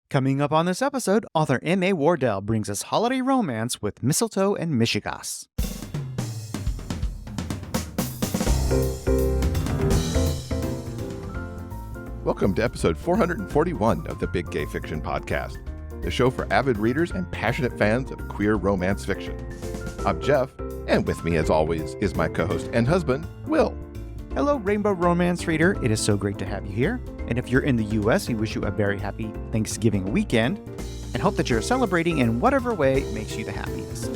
Coming up on this episode, author M.A. Wardell brings us holiday romance with Mistletoe and Mishigas. Welcome to episode 441 of the Big Gay Fiction Podcast, the show for avid readers and passionate fans of queer romance fiction. I'm Jeff, and with me, as always, is my co-host and husband, Will. Hello, Rainbow Romance reader. It is so great to have you here. And if you're in the U.S., we wish you a very happy Thanksgiving weekend and hope that you're celebrating in whatever way makes you the happiest.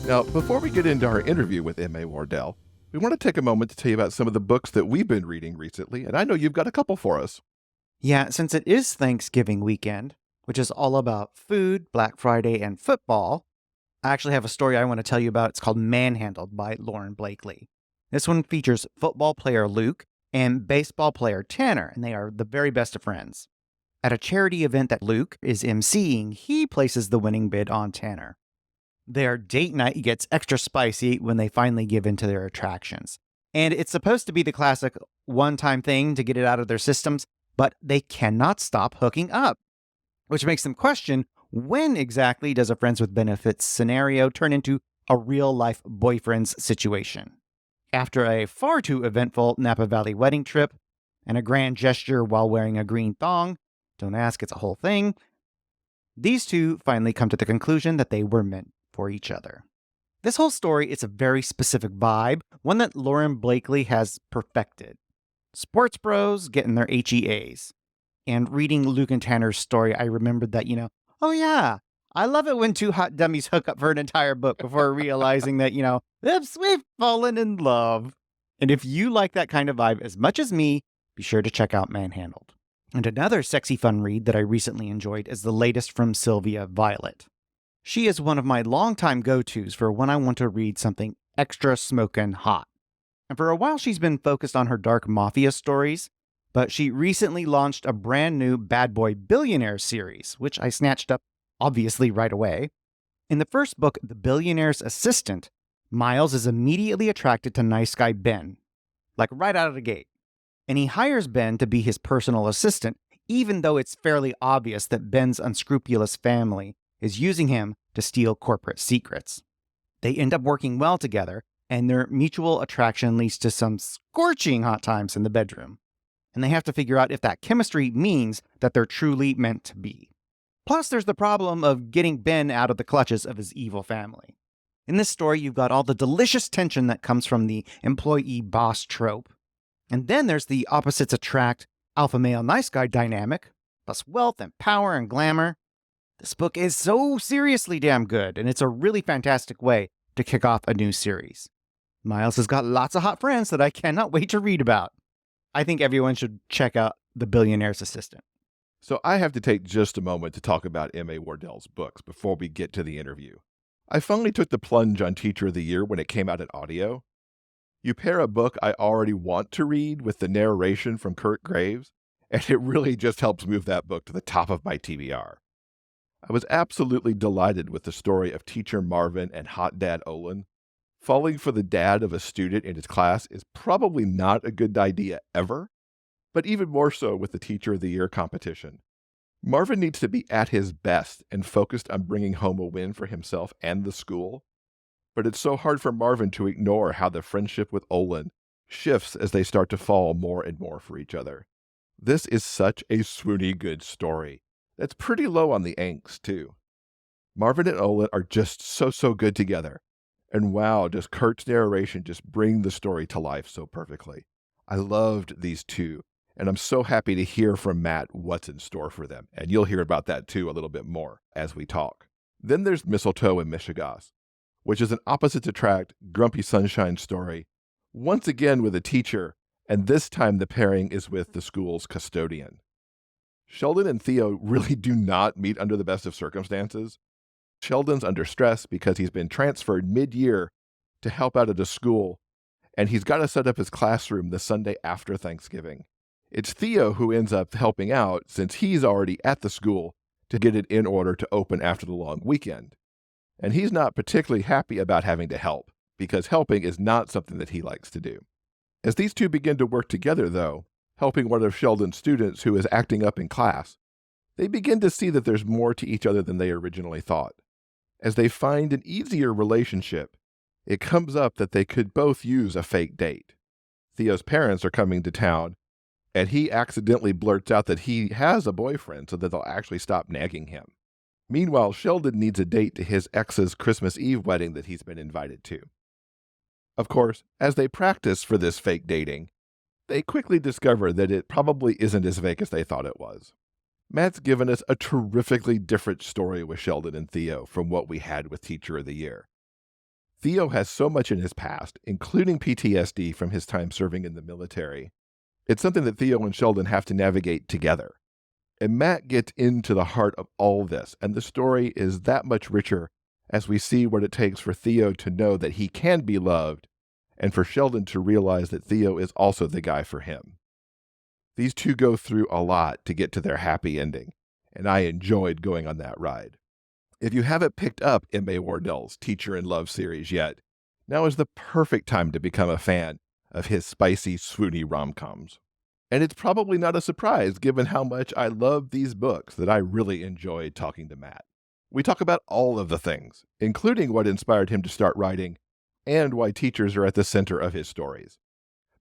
Now, before we get into our interview with M.A. Wardell, we want to take a moment to tell you about some of the books that we've been reading recently, and I know you've got a couple for us. Yeah, since it is Thanksgiving weekend, which is all about food, Black Friday, and football, I actually have a story I want to tell you about. It's called Manhandled by Lauren Blakely. This one features football player Luke and baseball player Tanner, and they are the very best of friends. At a charity event that Luke is emceeing, he places the winning bid on Tanner. Their date night gets extra spicy when they finally give in to their attractions. And it's supposed to be the classic one-time thing to get it out of their systems, but they cannot stop hooking up, which makes them question, when exactly does a friends with benefits scenario turn into a real-life boyfriend's situation? After a far too eventful Napa Valley wedding trip and a grand gesture while wearing a green thong, don't ask, it's a whole thing, these two finally come to the conclusion that they were meant for each other. This whole story is a very specific vibe, one that Lauren Blakely has perfected. Sports bros getting their HEAs. And reading Luke and Tanner's story, I remembered that, oh yeah, I love it when two hot dummies hook up for an entire book before realizing that, we've fallen in love. And if you like that kind of vibe as much as me, be sure to check out Manhandled. And another sexy fun read that I recently enjoyed is the latest from Silvia Violet. She is one of my longtime go-tos for when I want to read something extra smokin' hot. And for a while she's been focused on her dark mafia stories, but she recently launched a brand new Bad Boy Billionaire series, which I snatched up obviously right away. In the first book, The Billionaire's Assistant, Miles is immediately attracted to nice guy Ben, like right out of the gate. And he hires Ben to be his personal assistant, even though it's fairly obvious that Ben's unscrupulous family is using him to steal corporate secrets. They end up working well together, and their mutual attraction leads to some scorching hot times in the bedroom. And they have to figure out if that chemistry means that they're truly meant to be. Plus, there's the problem of getting Ben out of the clutches of his evil family. In this story, you've got all the delicious tension that comes from the employee boss trope. And then there's the opposites attract, alpha male nice guy dynamic, plus wealth and power and glamour. This book is so seriously damn good, and it's a really fantastic way to kick off a new series. Miles has got lots of hot friends that I cannot wait to read about. I think everyone should check out The Billionaire's Assistant. So I have to take just a moment to talk about M.A. Wardell's books before we get to the interview. I finally took the plunge on Teacher of the Year when it came out in audio. You pair a book I already want to read with the narration from Kurt Graves, and it really just helps move that book to the top of my TBR. I was absolutely delighted with the story of teacher Marvin and hot dad Olin. Falling for the dad of a student in his class is probably not a good idea ever, but even more so with the Teacher of the Year competition. Marvin needs to be at his best and focused on bringing home a win for himself and the school, but it's so hard for Marvin to ignore how the friendship with Olin shifts as they start to fall more and more for each other. This is such a swoony good story that's pretty low on the angst, too. Marvin and Olin are just so good together, and wow, does Kurt's narration just bring the story to life so perfectly. I loved these two. And I'm so happy to hear from Matt what's in store for them. And you'll hear about that too a little bit more as we talk. Then there's Mistletoe Mishigas, which is an opposites attract, grumpy sunshine story, once again with a teacher, and this time the pairing is with the school's custodian. Sheldon and Theo really do not meet under the best of circumstances. Sheldon's under stress because he's been transferred mid-year to help out at a school, and he's got to set up his classroom the Sunday after Thanksgiving. It's Theo who ends up helping out since he's already at the school to get it in order to open after the long weekend. And he's not particularly happy about having to help, because helping is not something that he likes to do. As these two begin to work together, though, helping one of Sheldon's students who is acting up in class, They begin to see that there's more to each other than they originally thought. As they find an easier relationship, it comes up that they could both use a fake date. Theo's parents are coming to town, and he accidentally blurts out that he has a boyfriend so that they'll actually stop nagging him. Meanwhile, Sheldon needs a date to his ex's Christmas Eve wedding that he's been invited to. Of course, as they practice for this fake dating, they quickly discover that it probably isn't as fake as they thought it was. Matt's given us a terrifically different story with Sheldon and Theo from what we had with Teacher of the Year. Theo has so much in his past, including PTSD from his time serving in the military. It's something that Theo and Sheldon have to navigate together. And Matt gets into the heart of all this, and the story is that much richer as we see what it takes for Theo to know that he can be loved, and for Sheldon to realize that Theo is also the guy for him. These two go through a lot to get to their happy ending, and I enjoyed going on that ride. If you haven't picked up M.A. Wardell's Teacher in Love series yet, now is the perfect time to become a fan of his spicy, swoony rom-coms. And it's probably not a surprise given how much I love these books that I really enjoyed talking to Matt. We talk about all of the things, including what inspired him to start writing and why teachers are at the center of his stories.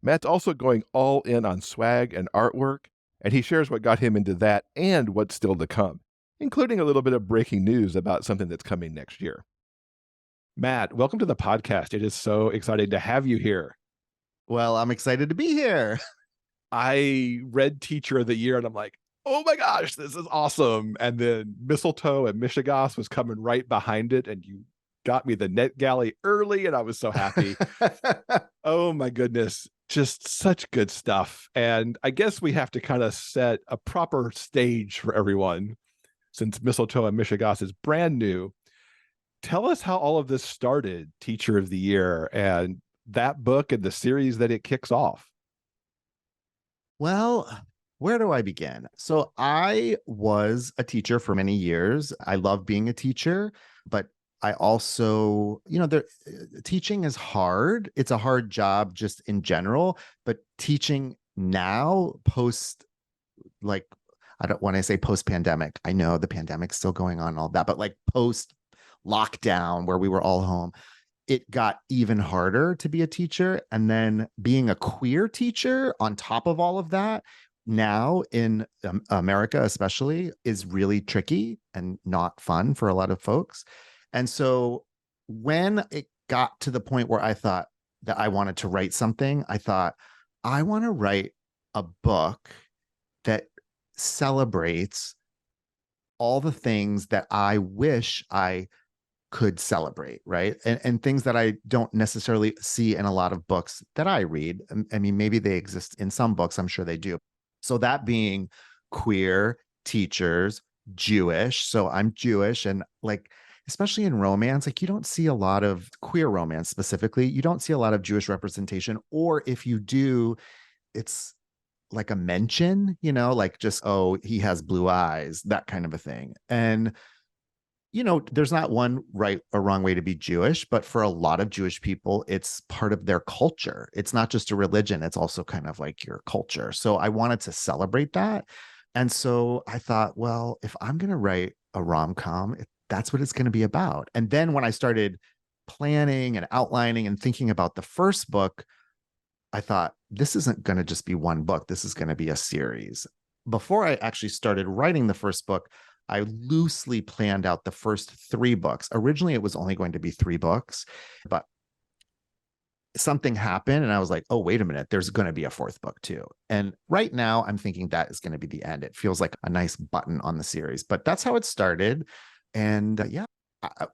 Matt's also going all in on swag and artwork, and he shares what got him into that and what's still to come, including a little bit of breaking news about something that's coming next year. Matt, welcome to the podcast. It is so exciting to have you here. Well, I'm excited to be here. I read Teacher of the Year and I'm like, oh my gosh, this is awesome. And then Mistletoe and Mishigas was coming right behind it, and you got me the Net Galley early, and I was so happy. Oh my goodness. Just such good stuff. And I guess we have to kind of set a proper stage for everyone since Mistletoe and Mishigas is brand new. Tell us how all of this started, Teacher of the Year, and that book and the series that it kicks off. Well, where do I begin? So I was a teacher for many years. I love being a teacher, but I also, teaching is hard. It's a hard job just in general, but teaching now when I say post-pandemic, I know the pandemic's still going on and all that, but like post-lockdown where we were all home, it got even harder to be a teacher. And then being a queer teacher on top of all of that, now in America especially, is really tricky and not fun for a lot of folks. And so when it got to the point where I thought that I wanted to write something, I thought, I want to write a book that celebrates all the things that I wish I could celebrate, right? And things that I don't necessarily see in a lot of books that I read. I mean, maybe they exist in some books, I'm sure they do. So that being queer, teachers, Jewish. So I'm Jewish, and like, especially in romance, like you don't see a lot of queer romance specifically. You don't see a lot of Jewish representation, or if you do, it's like a mention, like just, oh, he has blue eyes, that kind of a thing. And there's not one right or wrong way to be Jewish, but for a lot of Jewish people, it's part of their culture. It's not just a religion. It's also kind of like your culture. So I wanted to celebrate that. And so I thought, well, if I'm going to write a rom-com, that's what it's going to be about. And then when I started planning and outlining and thinking about the first book, I thought, this isn't going to just be one book. This is going to be a series. Before I actually started writing the first book, I loosely planned out the first 3 books. Originally, it was only going to be 3 books, but something happened and I was like, oh, wait a minute, there's going to be a 4th book too. And right now I'm thinking that is going to be the end. It feels like a nice button on the series, but that's how it started. And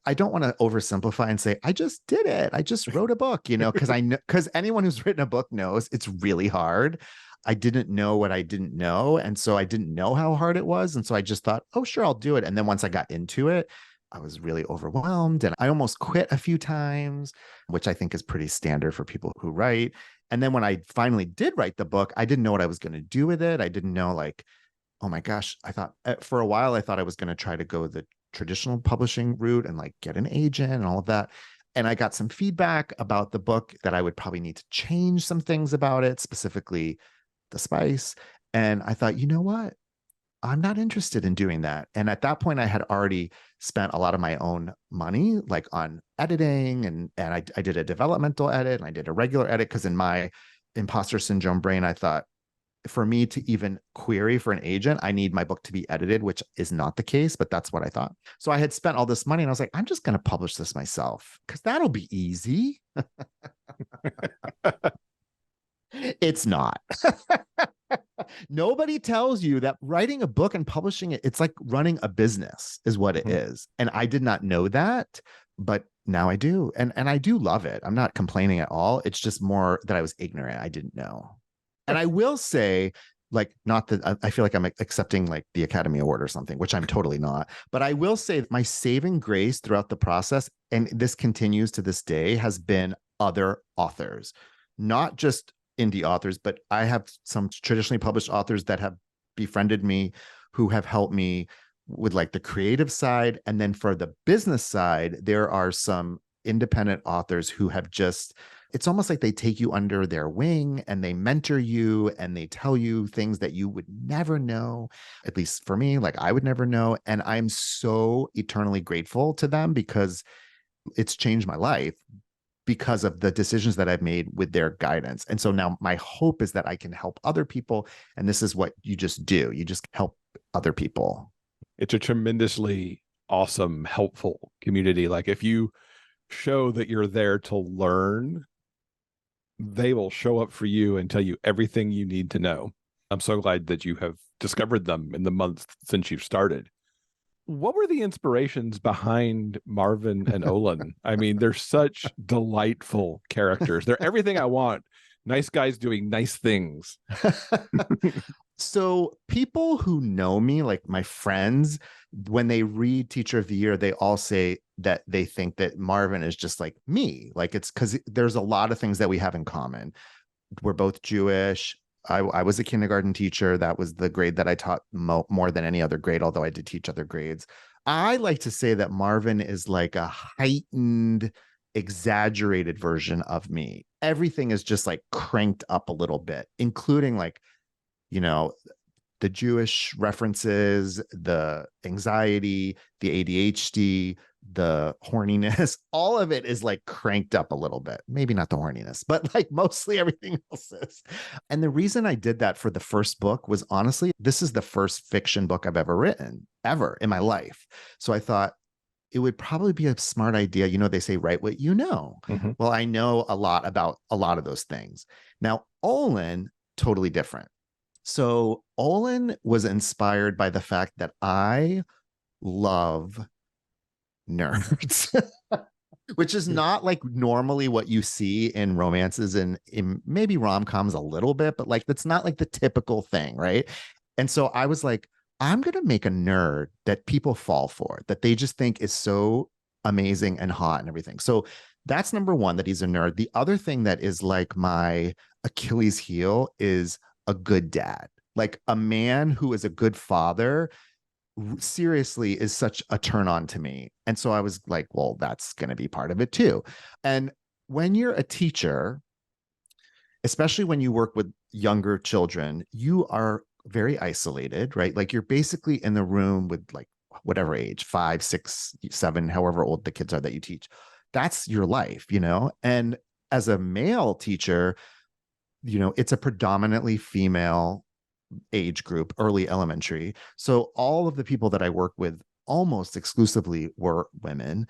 I don't want to oversimplify and say, I just did it. I just wrote a book, because anyone who's written a book knows it's really hard. I didn't know what I didn't know. And so I didn't know how hard it was. And so I just thought, oh, sure, I'll do it. And then once I got into it, I was really overwhelmed and I almost quit a few times, which I think is pretty standard for people who write. And then when I finally did write the book, I didn't know what I was going to do with it. I didn't know, like, oh my gosh, I thought for a while, I thought I was going to try to go the traditional publishing route and like get an agent and all of that. And I got some feedback about the book that I would probably need to change some things about it, specifically the spice. And I thought, you know what? I'm not interested in doing that. And at that point, I had already spent a lot of my own money, like on editing, and I did a developmental edit and I did a regular edit, because in my imposter syndrome brain, I thought, for me to even query for an agent, I need my book to be edited, which is not the case, but that's what I thought. So I had spent all this money and I was like, I'm just going to publish this myself because that'll be easy. It's not. Nobody tells you that writing a book and publishing it, it's like running a business is what it is. And I did not know that, but now I do. And I do love it. I'm not complaining at all. It's just more that I was ignorant. I didn't know. And I will say, like, not that I feel like I'm accepting like the Academy Award or something, which I'm totally not. But I will say my saving grace throughout the process, and this continues to this day, has been other authors, not just indie authors, but I have some traditionally published authors that have befriended me, who have helped me with like the creative side. And then for the business side, there are some independent authors who have just, it's almost like they take you under their wing and they mentor you and they tell you things that you would never know. At least for me, like I would never know. And I'm so eternally grateful to them because it's changed my life because of the decisions that I've made with their guidance. And so now my hope is that I can help other people. And this is what you just do. You just help other people. It's a tremendously awesome, helpful community. Like if you show that you're there to learn, they will show up for you and tell you everything you need to know. I'm so glad that you have discovered them in the months since you've started. What were the inspirations behind Marvin and Olin? I mean, they're such delightful characters. They're everything I want. Nice guys doing nice things. So people who know me, like my friends, when they read Teacher of the Year, they all say that they think that Marvin is just like me. Like it's because there's a lot of things that we have in common. We're both Jewish. I was a kindergarten teacher. That was the grade that I taught more than any other grade, although I did teach other grades. I like to say that Marvin is like a heightened, exaggerated version of me. Everything is just like cranked up a little bit, including like, you know, the Jewish references, the anxiety, the ADHD, the horniness, all of it is like cranked up a little bit. Maybe not the horniness, but like mostly everything else is. And the reason I did that for the first book was honestly, this is the first fiction book I've ever written, ever in my life. So I thought it would probably be a smart idea. You know, they say, write what you know. Mm-hmm. Well, I know a lot about a lot of those things. Now, Olin, totally different. So Olin was inspired by the fact that I love nerds, which is not like normally what you see in romances and in maybe rom-coms a little bit, but like that's not like the typical thing, right? And so I was like, I'm going to make a nerd that people fall for, that they just think is so amazing and hot and everything. So that's number one, that he's a nerd. The other thing that is like my Achilles heel is a good dad, like a man who is a good father, seriously is such a turn on to me. And so I was like, well, that's going to be part of it too. And when you're a teacher, especially when you work with younger children, you are very isolated, right? Like you're basically in the room with like whatever age, 5, 6, 7, however old the kids are that you teach. That's your life, you know? And as a male teacher, you know, it's a predominantly female age group, early elementary. So all of the people that I work with almost exclusively were women.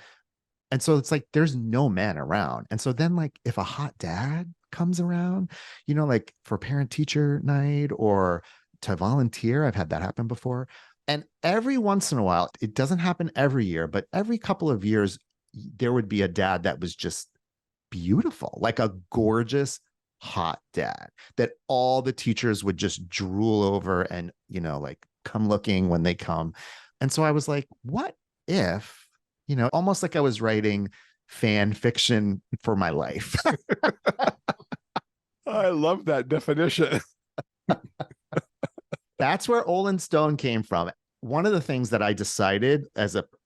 And so it's like, there's no men around. And so then like, if a hot dad comes around, you know, like for parent teacher night or to volunteer, I've had that happen before. And every once in a while, it doesn't happen every year, but every couple of years, there would be a dad that was just beautiful, like a gorgeous, hot dad that all the teachers would just drool over and, you know, like come looking when they come. And so I was like, what if, you know, almost like I was writing fan fiction for my life. I love that definition. That's where Olin Stone came from. One of the things that I decided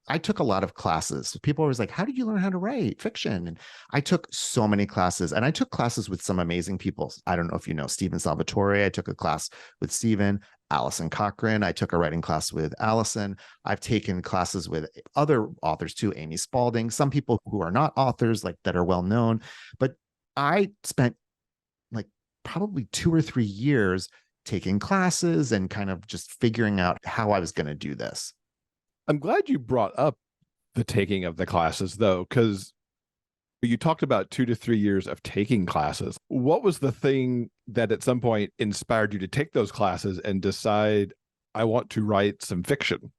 I took a lot of classes. People were always like, how did you learn how to write fiction? And I took so many classes, and I took classes with some amazing people. I don't know if you know Stephen Salvatore. I took a class with Stephen. Allison Cochran. I took a writing class with Allison. I've taken classes with other authors too, Amy Spalding, some people who are not authors, like that are well known. But I spent like probably 2 or 3 years taking classes and kind of just figuring out how I was going to do this. I'm glad you brought up the taking of the classes, though, because you talked about 2 to 3 years of taking classes. What was the thing that at some point inspired you to take those classes and decide, I want to write some fiction?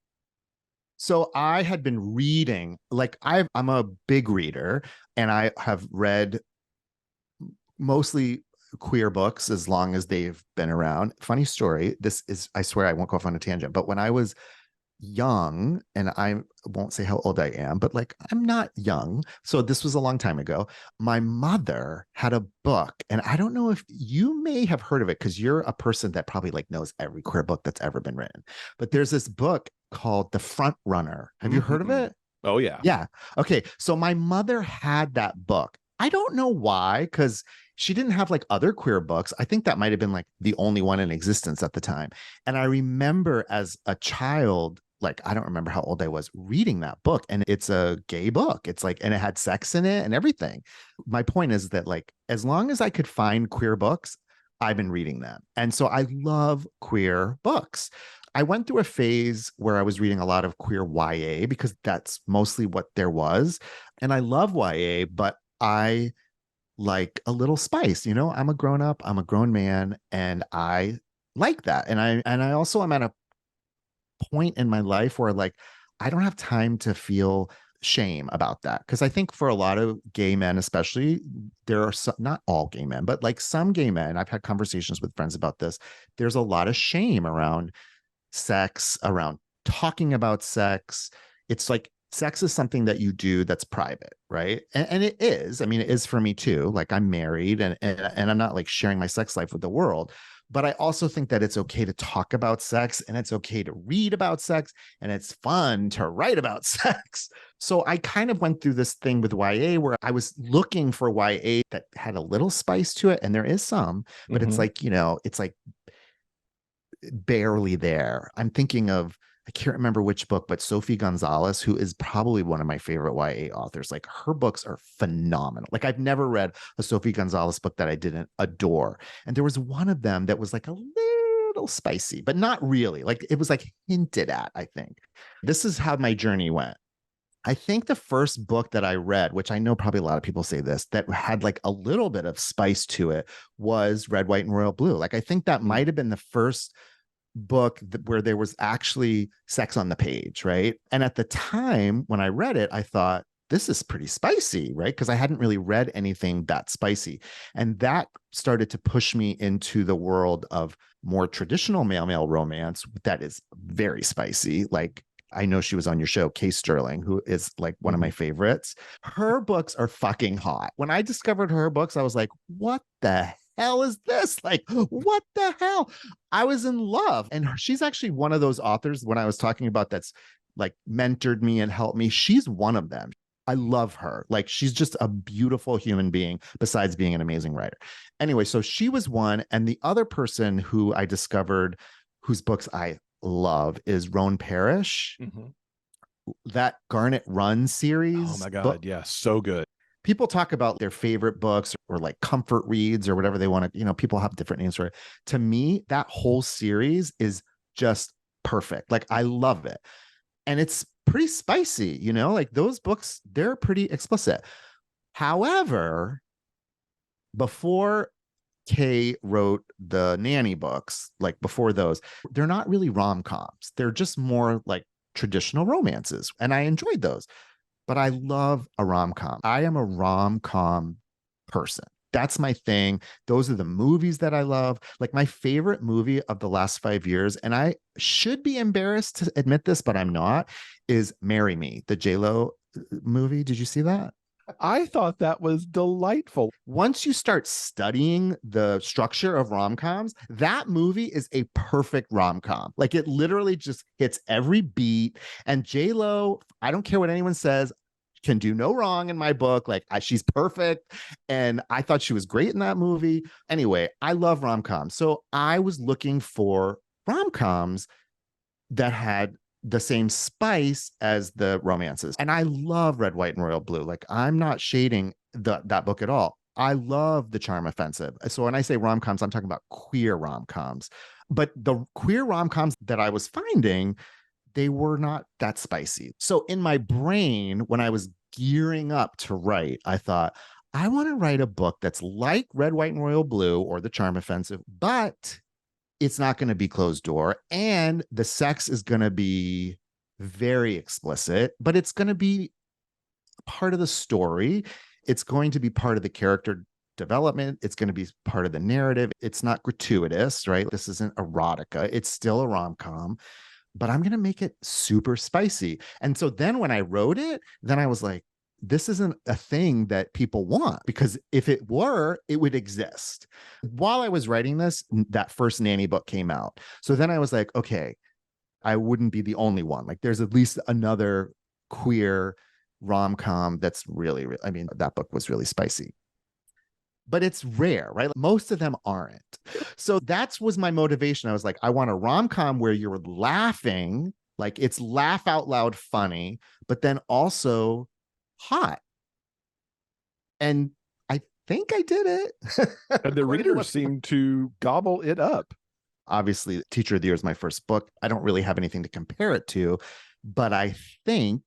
So I had been reading, like I'm a big reader, and I have read mostly queer books as long as they've been around. Funny story. This is, I swear I won't go off on a tangent, but when I was young, and I won't say how old I am, but like I'm not young. So this was a long time ago. My mother had a book, and I don't know if you may have heard of it because you're a person that probably like knows every queer book that's ever been written. But there's this book called The Front Runner. Have you heard of it? Oh, yeah. Yeah. Okay. So my mother had that book. I don't know why, because she didn't have like other queer books. I think that might have been like the only one in existence at the time. And I remember as a child, like I don't remember how old I was, reading that book, and it's a gay book. It's like, and it had sex in it and everything. My point is that like as long as I could find queer books, I've been reading them. And so I love queer books. I went through a phase where I was reading a lot of queer YA because that's mostly what there was. And I love YA, but I like a little spice, you know. I'm a grown up, I'm a grown man, and I like that. And I also am at a point in my life where like I don't have time to feel shame about that, because I think for a lot of gay men especially, there are some, not all gay men, but like some gay men, I've had conversations with friends about this, there's a lot of shame around sex, around talking about sex. It's like sex is something that you do that's private, right? And it is. I mean, it is for me too. Like I'm married, and I'm not like sharing my sex life with the world. But I also think that it's okay to talk about sex, and it's okay to read about sex, and it's fun to write about sex. So I kind of went through this thing with YA where I was looking for YA that had a little spice to it, and there is some, but it's like, you know, it's like barely there. I'm thinking of, I can't remember which book, but Sophie Gonzalez, who is probably one of my favorite YA authors, like her books are phenomenal. Like I've never read a Sophie Gonzalez book that I didn't adore. And there was one of them that was like a little spicy, but not really. Like it was like hinted at, I think. This is how my journey went. I think the first book that I read, which I know probably a lot of people say this, that had like a little bit of spice to it, was Red, White, and Royal Blue. Like I think that might have been the first book where there was actually sex on the page, right? And at the time when I read it, I thought, this is pretty spicy, right? Because I hadn't really read anything that spicy. And that started to push me into the world of more traditional male-male romance that is very spicy. Like I know she was on your show, Kay Sterling, who is like one of my favorites. Her books are fucking hot. When I discovered her books, I was like, what the hell is this? Like, what the hell? I was in love. And she's actually one of those authors when I was talking about that's like mentored me and helped me. She's one of them. I love her. Like, she's just a beautiful human being besides being an amazing writer. Anyway, so she was one. And the other person who I discovered whose books I love is Roan Parrish. That Garnet Run series. Oh my God. Yeah. So good. People talk about their favorite books or like comfort reads or whatever they want to, you know, people have different names for it. To me, that whole series is just perfect. Like I love it. And it's pretty spicy, you know, like those books, they're pretty explicit. However, before Kay wrote the nanny books, like before those, they're not really rom-coms. They're just more like traditional romances. And I enjoyed those. But I love a rom-com. I am a rom-com person. That's my thing. Those are the movies that I love. Like my favorite movie of the last 5 years, and I should be embarrassed to admit this, but I'm not, is Marry Me, the J-Lo movie. Did you see that? I thought that was delightful. Once you start studying the structure of rom-coms, that movie is a perfect rom-com. Like it literally just hits every beat. And J-Lo, I don't care what anyone says, can do no wrong in my book. Like she's perfect. And I thought she was great in that movie. Anyway, I love rom-coms. So I was looking for rom-coms that had the same spice as the romances. And I love Red, White, and Royal Blue. Like, I'm not shading that book at all. I love The Charm Offensive. So when I say rom-coms, I'm talking about queer rom-coms. But the queer rom-coms that I was finding, they were not that spicy. So in my brain, when I was gearing up to write, I thought, I want to write a book that's like Red, White, and Royal Blue or The Charm Offensive, but it's not going to be closed door. And the sex is going to be very explicit, but it's going to be part of the story. It's going to be part of the character development. It's going to be part of the narrative. It's not gratuitous, right? This isn't erotica. It's still a rom-com, but I'm going to make it super spicy. And so then when I wrote it, then I was like, this isn't a thing that people want, because if it were, it would exist. While I was writing this, that first nanny book came out. So then I was like, okay, I wouldn't be the only one. Like, there's at least another queer rom-com that's really, I mean, that book was really spicy. But it's rare, right? Most of them aren't. So that was my motivation. I was like, I want a rom-com where you're laughing, like it's laugh out loud funny, but then also hot. And I think I did it. And the readers seem to gobble it up. Obviously, Teacher of the Year is my first book. I don't really have anything to compare it to, but I think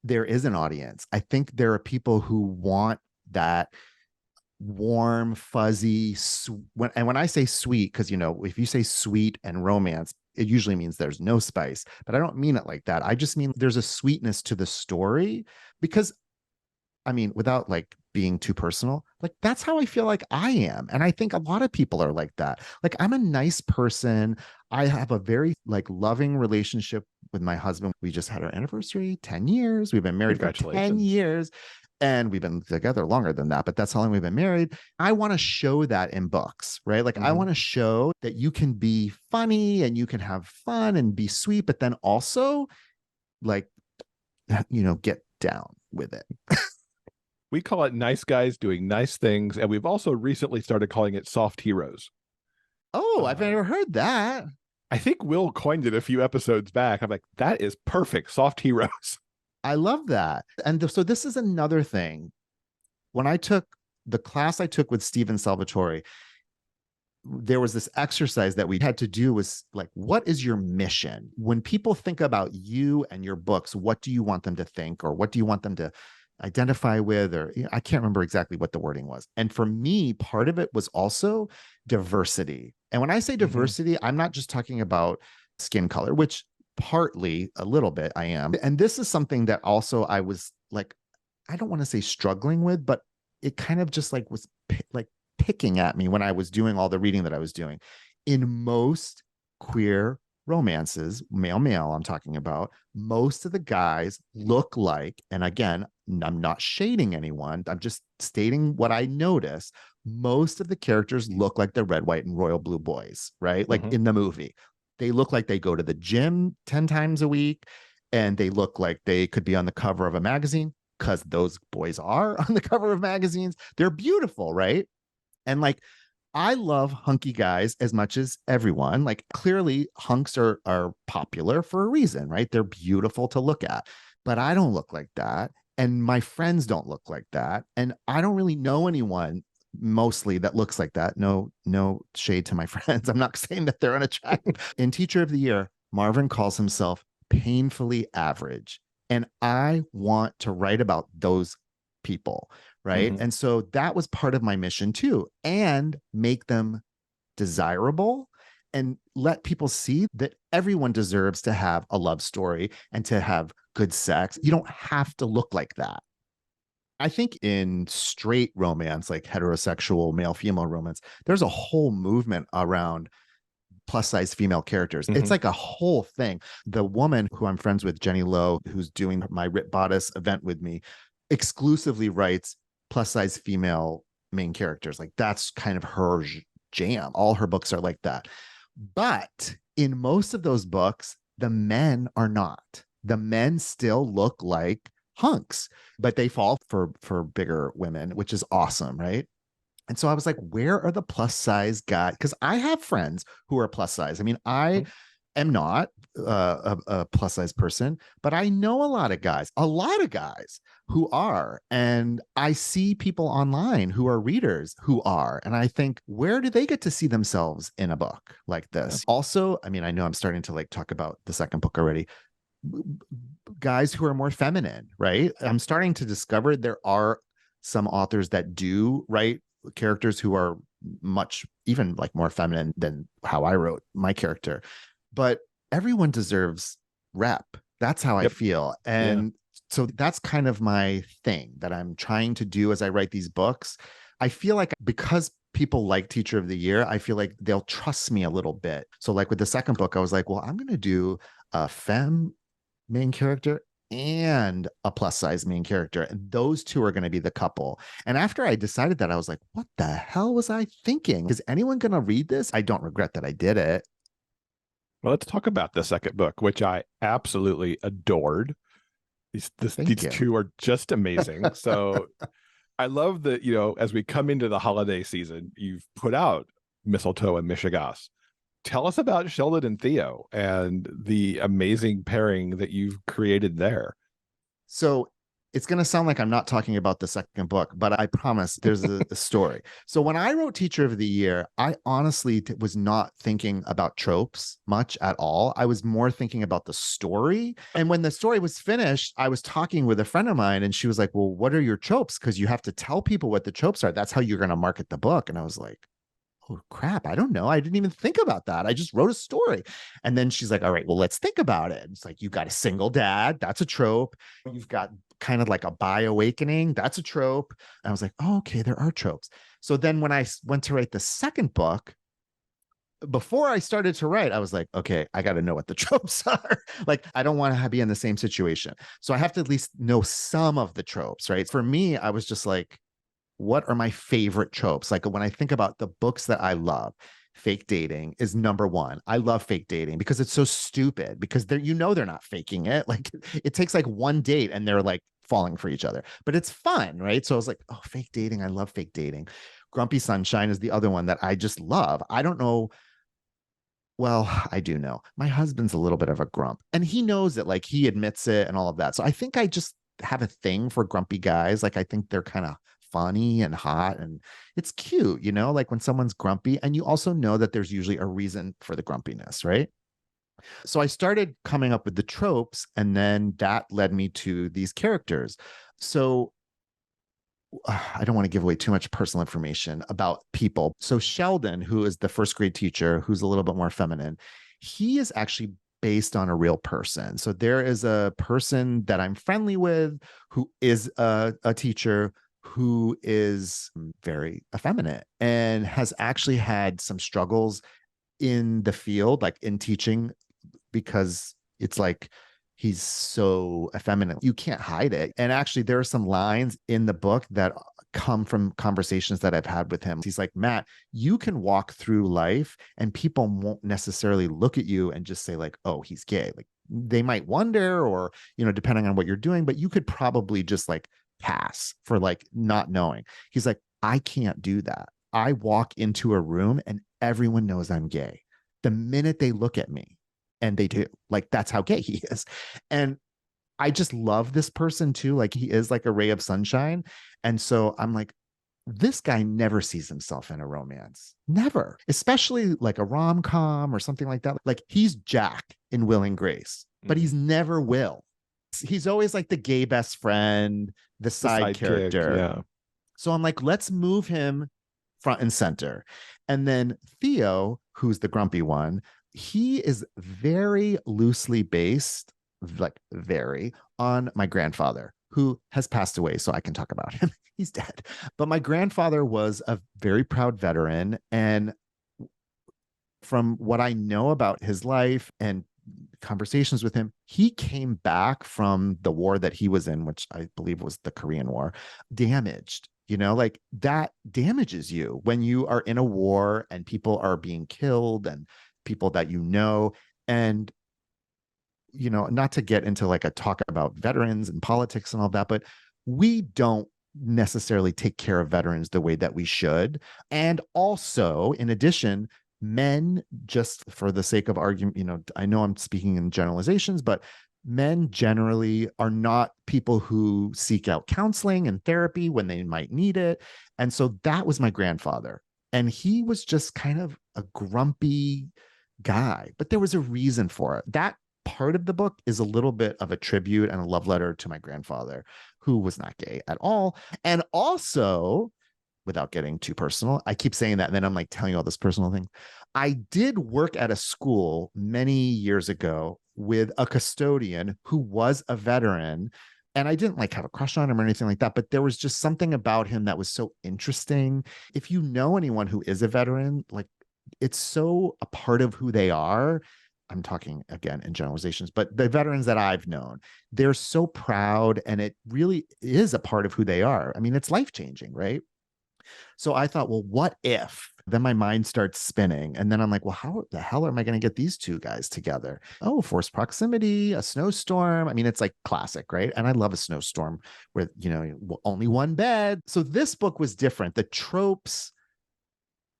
there is an audience. I think there are people who want that warm, fuzzy, and when I say sweet, because, you know, if you say sweet and romance, it usually means there's no spice, but I don't mean it like that. I just mean there's a sweetness to the story, because, I mean, without like being too personal, like that's how I feel like I am. And I think a lot of people are like that. Like, I'm a nice person. I have a very like loving relationship with my husband. We just had our anniversary, 10 years. We've been married for 10 years. And we've been together longer than that, but that's how long we've been married. I want to show that in books, right? Like, I want to show that you can be funny and you can have fun and be sweet, but then also like, you know, get down with it. We call it nice guys doing nice things. And we've also recently started calling it soft heroes. Oh, I've never heard that. I think Will coined it a few episodes back. I'm like, that is perfect. Soft heroes. I love that. And so this is another thing. When I took the class I took with Stephen Salvatore, there was this exercise that we had to do, was like, what is your mission? When people think about you and your books, what do you want them to think, or what do you want them to identify with? Or, you know, I can't remember exactly what the wording was. And for me, part of it was also diversity. And when I say diversity, I'm not just talking about skin color, which partly a little bit I am. And this is something that also I was like, I don't want to say struggling with, but it kind of just like was like picking at me when I was doing all the reading that I was doing. In most queer romances, male, I'm talking about, most of the guys look like, and again, I'm not shading anyone, I'm just stating what I noticed. Most of the characters look like the Red, White, and Royal Blue boys, right? Like in the movie. They look like they go to the gym 10 times a week, and they look like they could be on the cover of a magazine, because those boys are on the cover of magazines. They're beautiful, right? And like, I love hunky guys as much as everyone. Like, clearly hunks are popular for a reason, right? They're beautiful to look at, but I don't look like that. And my friends don't look like that. And I don't really know anyone mostly that looks like that. No shade to my friends. I'm not saying that they're unattractive. In Teacher of the Year, Marvin calls himself painfully average. And I want to write about those people, right? And so that was part of my mission too, and make them desirable and let people see that everyone deserves to have a love story and to have good sex. You don't have to look like that. I think in straight romance, like heterosexual male-female romance, there's a whole movement around plus size female characters. It's like a whole thing. The woman who I'm friends with, Jenny Lowe, who's doing my Rip Bodice event with me, exclusively writes plus size female main characters. Like, that's kind of her jam. All her books are like that. But in most of those books, the men are not. The men still look like hunks, but they fall for bigger women, which is awesome, right? And so I was like, where are the plus size guys? Because I have friends who are plus size. I mean, I am not a plus size person, but I know a lot of guys who are. And I see people online who are readers who are. And I think, where do they get to see themselves in a book like this? Also, I mean, I know I'm starting to like talk about the second book already. Guys who are more feminine, right? I'm starting to discover there are some authors that do write characters who are much even like more feminine than how I wrote my character. But everyone deserves rep. That's how I feel. And so that's kind of my thing that I'm trying to do as I write these books. I feel like because people like Teacher of the Year, I feel like they'll trust me a little bit. So like with the second book, I was like, well, I'm going to do a femme main character and a plus size main character. And those two are going to be the couple. And after I decided that, I was like, what the hell was I thinking? Is anyone going to read this? I don't regret that I did it. Well, let's talk about the second book, which I absolutely adored. These two are just amazing. So I love that, as we come into the holiday season, you've put out Mistletoe and Mishigas. Tell us about Sheldon and Theo and the amazing pairing that you've created there. So it's going to sound like I'm not talking about the second book, but I promise there's a story. So when I wrote Teacher of the Year, I honestly was not thinking about tropes much at all. I was more thinking about the story. And when the story was finished, I was talking with a friend of mine and she was like, well, what are your tropes? Because you have to tell people what the tropes are. That's how you're going to market the book. And I was like, oh crap, I don't know. I didn't even think about that. I just wrote a story. And then she's like, all right, well, let's think about it. It's like, you got a single dad. That's a trope. You've got kind of like a bi-awakening. That's a trope. And I was like, oh, okay, there are tropes. So then when I went to write the second book, before I started to write, I was like, okay, I got to know what the tropes are. Like, I don't want to be in the same situation. So I have to at least know some of the tropes, right? For me, I was just like, what are my favorite tropes? Like when I think about the books that I love, fake dating is number one. I love fake dating because it's so stupid because they're not faking it. Like it takes like one date and they're like falling for each other, but it's fun, right? So I was like, oh, fake dating. I love fake dating. Grumpy Sunshine is the other one that I just love. I don't know. Well, I do know. My husband's a little bit of a grump and he knows it, like he admits it and all of that. So I think I just have a thing for grumpy guys. Like I think they're kind of funny and hot and it's cute, like when someone's grumpy and you also know that there's usually a reason for the grumpiness, right? So I started coming up with the tropes and then that led me to these characters. So I don't want to give away too much personal information about people. So Sheldon, who is the first grade teacher, who's a little bit more feminine, he is actually based on a real person. So there is a person that I'm friendly with who is a teacher who is very effeminate and has actually had some struggles in the field, like in teaching, because it's like he's so effeminate. You can't hide it. And actually, there are some lines in the book that come from conversations that I've had with him. He's like, Matt, you can walk through life and people won't necessarily look at you and just say like, oh, he's gay. Like they might wonder or, depending on what you're doing, but you could probably just like pass for like not knowing. He's like, I can't do that. I walk into a room and everyone knows I'm gay the minute they look at me, and they do. Like that's how gay he is. And I just love this person too. Like he is like a ray of sunshine. And so I'm like, this guy never sees himself in a romance. Never. Especially like a rom-com or something like that. Like he's Jack in Will and Grace, but he's never Will. He's always like the gay best friend, the side character. Yeah. So I'm like, let's move him front and center. And then Theo, who's the grumpy one, he is very loosely based, like very, on my grandfather, who has passed away. So I can talk about him. He's dead. But my grandfather was a very proud veteran. And from what I know about his life and conversations with him, he came back from the war that he was in, which I believe was the Korean War, damaged. Like that damages you when you are in a war and people are being killed and people that and not to get into like a talk about veterans and politics and all that, but we don't necessarily take care of veterans the way that we should. And also, in addition, men, just for the sake of argument, I know I'm speaking in generalizations, but men generally are not people who seek out counseling and therapy when they might need it. And so that was my grandfather. And he was just kind of a grumpy guy, but there was a reason for it. That part of the book is a little bit of a tribute and a love letter to my grandfather, who was not gay at all. And also, without getting too personal, I keep saying that, and then I'm like telling you all this personal thing. I did work at a school many years ago with a custodian who was a veteran. And I didn't like have a crush on him or anything like that, but there was just something about him that was so interesting. If you know anyone who is a veteran, like, it's so a part of who they are. I'm talking again in generalizations, but the veterans that I've known, they're so proud, and it really is a part of who they are. I mean, it's life-changing, right? So I thought, well, what if? Then my mind starts spinning. And then I'm like, well, how the hell am I going to get these two guys together? Oh, forced proximity, a snowstorm. I mean, it's like classic, right? And I love a snowstorm where, only one bed. So this book was different. The tropes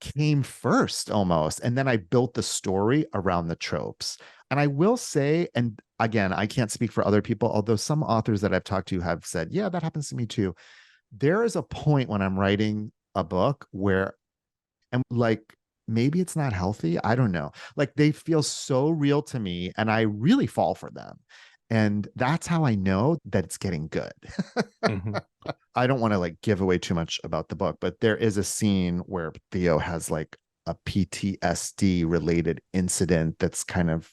came first almost. And then I built the story around the tropes. And I will say, and again, I can't speak for other people, although some authors that I've talked to have said, yeah, that happens to me too. There is a point when I'm writing a book where I'm like, maybe it's not healthy. I don't know. Like, they feel so real to me, and I really fall for them. And that's how I know that it's getting good. Mm-hmm. I don't want to like give away too much about the book, but there is a scene where Theo has like a PTSD related incident that's kind of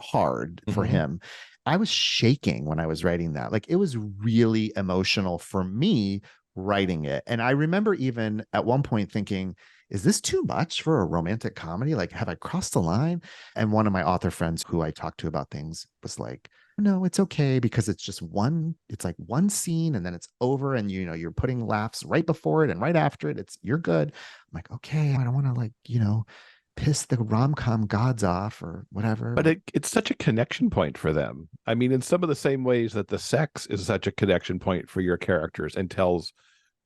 hard for him. I was shaking when I was writing that. Like, it was really emotional for me writing it. And I remember even at one point thinking, is this too much for a romantic comedy? Like, have I crossed the line? And one of my author friends who I talked to about things was like, no, it's okay, because it's like one scene and then it's over, and you're putting laughs right before it and right after it. You're good. I'm like, okay, I don't want to piss the rom-com gods off or whatever. But it's such a connection point for them. I mean, in some of the same ways that the sex is such a connection point for your characters and tells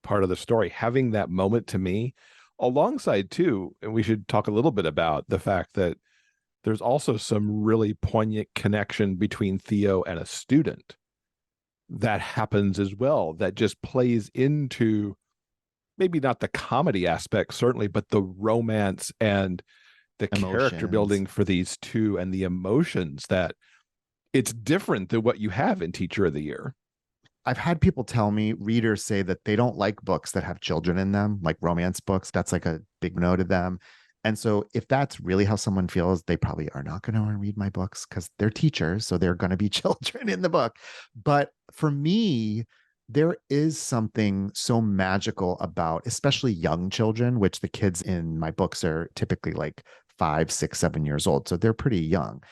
part of the story, having that moment to me, alongside too, and we should talk a little bit about the fact that there's also some really poignant connection between Theo and a student that happens as well, that just plays into maybe not the comedy aspect, certainly, but the romance and the character building for these two and the emotions, that it's different than what you have in Teacher of the Year. I've had people tell me, readers say that they don't like books that have children in them, like romance books. That's like a big no to them. And so if that's really how someone feels, they probably are not going to want to read my books, because they're teachers, so they're going to be children in the book. But for me, there is something so magical about, especially young children, which the kids in my books are typically like 5, 6, 7 years old. So they're pretty young.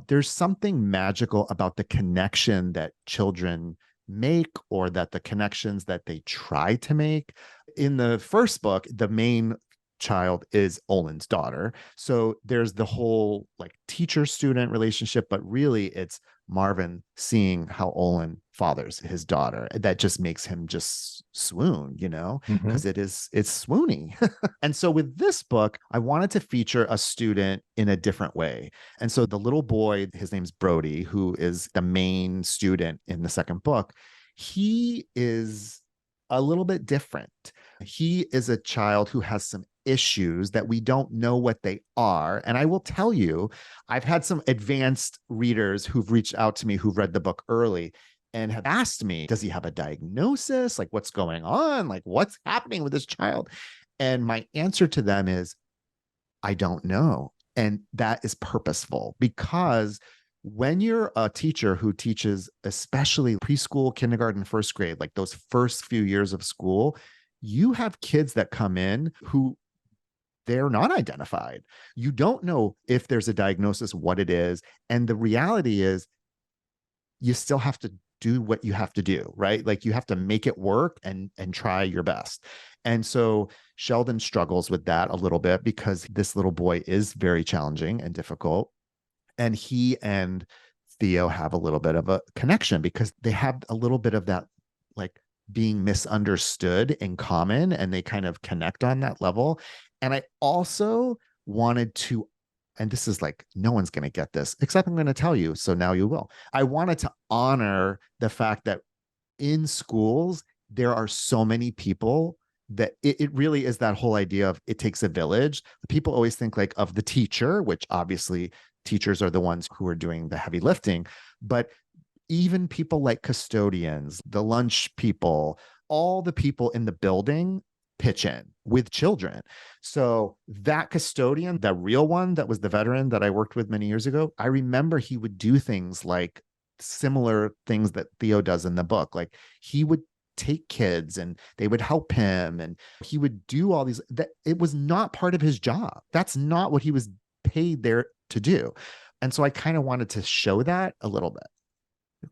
There's something magical about the connection that children make, or that the connections that they try to make. In the first book, the main child is Olin's daughter. So there's the whole like teacher-student relationship, but really it's Marvin seeing how Olin fathers his daughter. That just makes him just swoon, because it's swoony. And so with this book, I wanted to feature a student in a different way. And so the little boy, his name's Brody, who is the main student in the second book, he is a little bit different. He is a child who has some issues that we don't know what they are. And I will tell you, I've had some advanced readers who've reached out to me who've read the book early and have asked me, does he have a diagnosis? Like, what's going on? Like, what's happening with this child? And my answer to them is, I don't know. And that is purposeful, because when you're a teacher who teaches, especially preschool, kindergarten, first grade, like those first few years of school, you have kids that come in who they're not identified. You don't know if there's a diagnosis, what it is. And the reality is, you still have to do what you have to do, right? Like, you have to make it work and try your best. And so Sheldon struggles with that a little bit, because this little boy is very challenging and difficult. And he and Theo have a little bit of a connection, because they have a little bit of that like being misunderstood in common, and they kind of connect on that level. And I also wanted to, and this is like, no one's going to get this, except I'm going to tell you, so now you will. I wanted to honor the fact that in schools, there are so many people that it really is that whole idea of it takes a village. People always think like of the teacher, which obviously teachers are the ones who are doing the heavy lifting, but even people like custodians, the lunch people, all the people in the building pitch in with children. So that custodian, the real one that was the veteran that I worked with many years ago, I remember he would do things like similar things that Theo does in the book. Like he would take kids and they would help him, and he would do all these, that it was not part of his job. That's not what he was paid there to do. And so I kind of wanted to show that a little bit.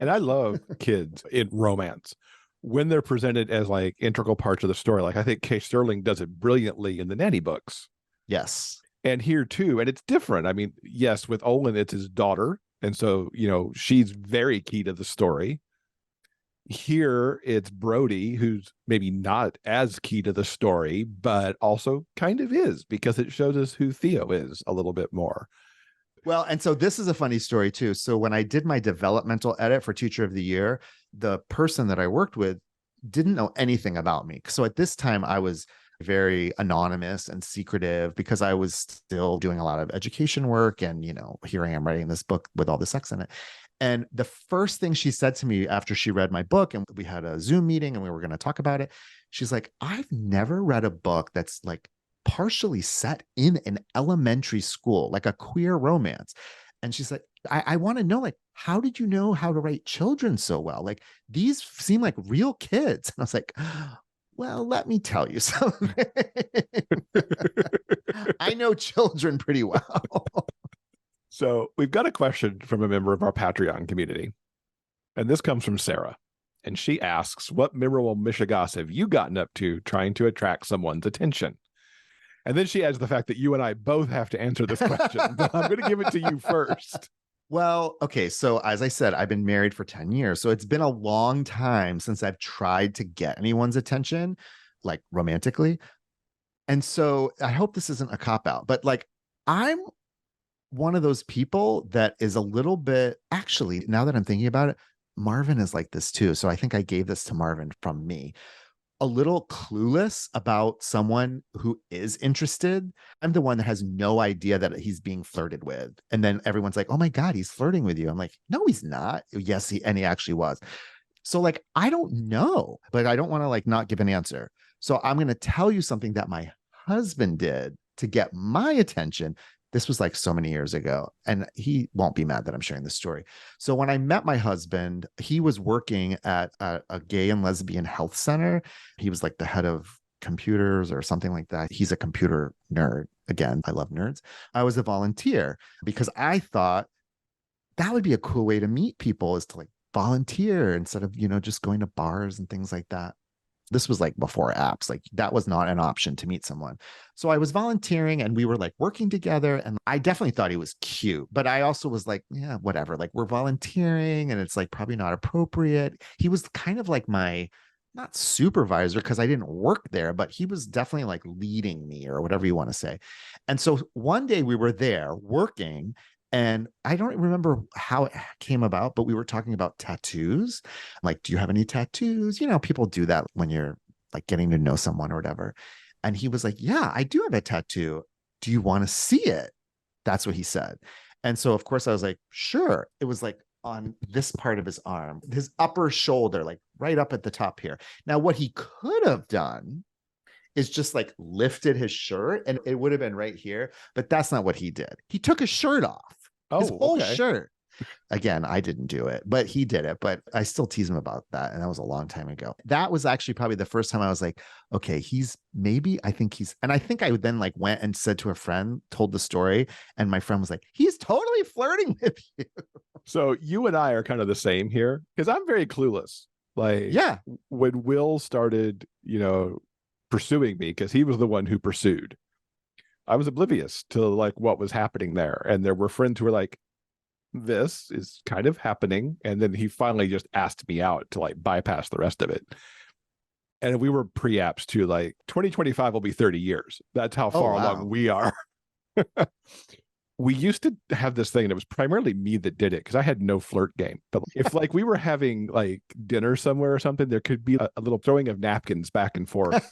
And I love kids in romance when they're presented as like integral parts of the story. Like I think Kay Sterling does it brilliantly in the Nanny books. Yes. And here too. And it's different. I mean, yes, with Olin, it's his daughter. And so, you know, she's very key to the story. Here it's Brody, who's maybe not as key to the story, but also kind of is, because it shows us who Theo is a little bit more. Well, and so this is a funny story too. So when I did my developmental edit for Teacher of the Year, the person that I worked with didn't know anything about me. So at this time, I was very anonymous and secretive because I was still doing a lot of education work. And, you know, here I am writing this book with all the sex in it. And the first thing she said to me after she read my book, and we had a Zoom meeting and we were going to talk about it, she's like, I've never read a book that's like partially set in an elementary school, like a queer romance. And she said, I want to know, like, how did you know how to write children so well? Like, these seem like real kids. And I was like, well, let me tell you something. I know children pretty well. So we've got a question from a member of our Patreon community. And this comes from Sarah. And she asks, what memorable Mishigas have you gotten up to trying to attract someone's attention? And then she adds the fact that you and I both have to answer this question, but I'm going to give it to you first. Well, okay. So as I said, I've been married for 10 years. So it's been a long time since I've tried to get anyone's attention, like romantically. And so I hope this isn't a cop-out, but like I'm one of those people that is a little bit, actually, now that I'm thinking about it, Marvin is like this too. So I think I gave this to Marvin from me. A little clueless about someone who is interested. I'm the one that has no idea that he's being flirted with. And then everyone's like, oh my God, he's flirting with you. I'm like, no, he's not. Yes, and he actually was. So like, I don't know, but I don't want to like not give an answer. So I'm going to tell you something that my husband did to get my attention. This was like so many years ago, and he won't be mad that I'm sharing this story. So when I met my husband, he was working at a gay and lesbian health center. He was like the head of computers or something like that. He's a computer nerd. Again, I love nerds. I was a volunteer because I thought that would be a cool way to meet people, is to like volunteer instead of, you know, just going to bars and things like that. This was like before apps, like that was not an option to meet someone. So I was volunteering and we were like working together, and I definitely thought he was cute, but I also was like, yeah, whatever. Like we're volunteering and it's like probably not appropriate. He was kind of like my, not supervisor because I didn't work there, but he was definitely like leading me or whatever you want to say. And so one day we were there working, and I don't remember how it came about, but we were talking about tattoos. Like, do you have any tattoos? You know, people do that when you're like getting to know someone or whatever. And he was like, yeah, I do have a tattoo. Do you want to see it? That's what he said. And so, of course, I was like, sure. It was like on this part of his arm, his upper shoulder, like right up at the top here. Now, what he could have done is just like lifted his shirt and it would have been right here, but that's not what he did. He took his shirt off. His whole shirt. Again, I didn't do it, but he did it. But I still tease him about that. And that was a long time ago. That was actually probably the first time I was like, okay, I think I then like went and said to a friend, told the story. And my friend was like, he's totally flirting with you. So you and I are kind of the same here, because I'm very clueless. Like, yeah, when Will started, you know, pursuing me, because he was the one who pursued, I was oblivious to like what was happening there. And there were friends who were like, this is kind of happening. And then he finally just asked me out to like bypass the rest of it. And we were pre-apps too. Like 2025 will be 30 years. That's how Oh, far wow. along we are. We used to have this thing, and it was primarily me that did it because I had no flirt game. But if like we were having like dinner somewhere or something, there could be a little throwing of napkins back and forth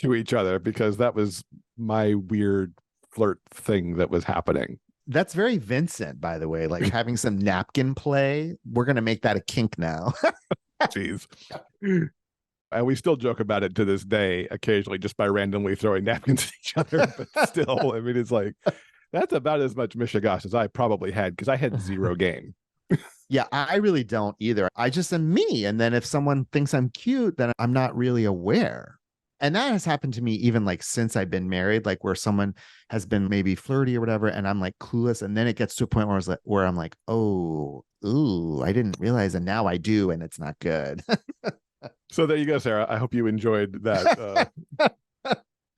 to each other because that was my weird flirt thing that was happening. That's very Vincent, by the way, like having some napkin play. We're going to make that a kink now. Jeez. And we still joke about it to this day, occasionally, just by randomly throwing napkins at each other. But still, I mean, it's like, that's about as much Mishigas as I probably had because I had zero game. Yeah, I really don't either. I just am me. And then if someone thinks I'm cute, then I'm not really aware. And that has happened to me even like since I've been married, like where someone has been maybe flirty or whatever, and I'm like clueless. And then it gets to a point where I'm like, oh, ooh, I didn't realize, and now I do, and it's not good. So there you go, Sarah. I hope you enjoyed that.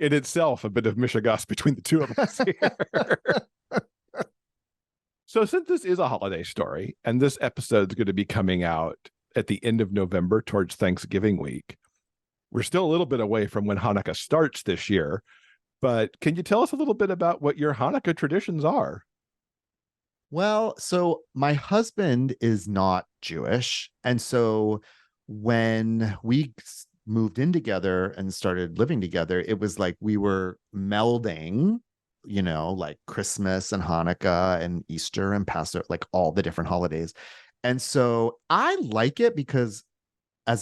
In itself, a bit of Mishigas between the two of us here. So since this is a holiday story, and this episode is going to be coming out at the end of November towards Thanksgiving week, we're still a little bit away from when Hanukkah starts this year. But can you tell us a little bit about what your Hanukkah traditions are? Well, so my husband is not Jewish. And so when we moved in together and started living together, it was like we were melding, like Christmas and Hanukkah and Easter and Passover, like all the different holidays. And so I like it because I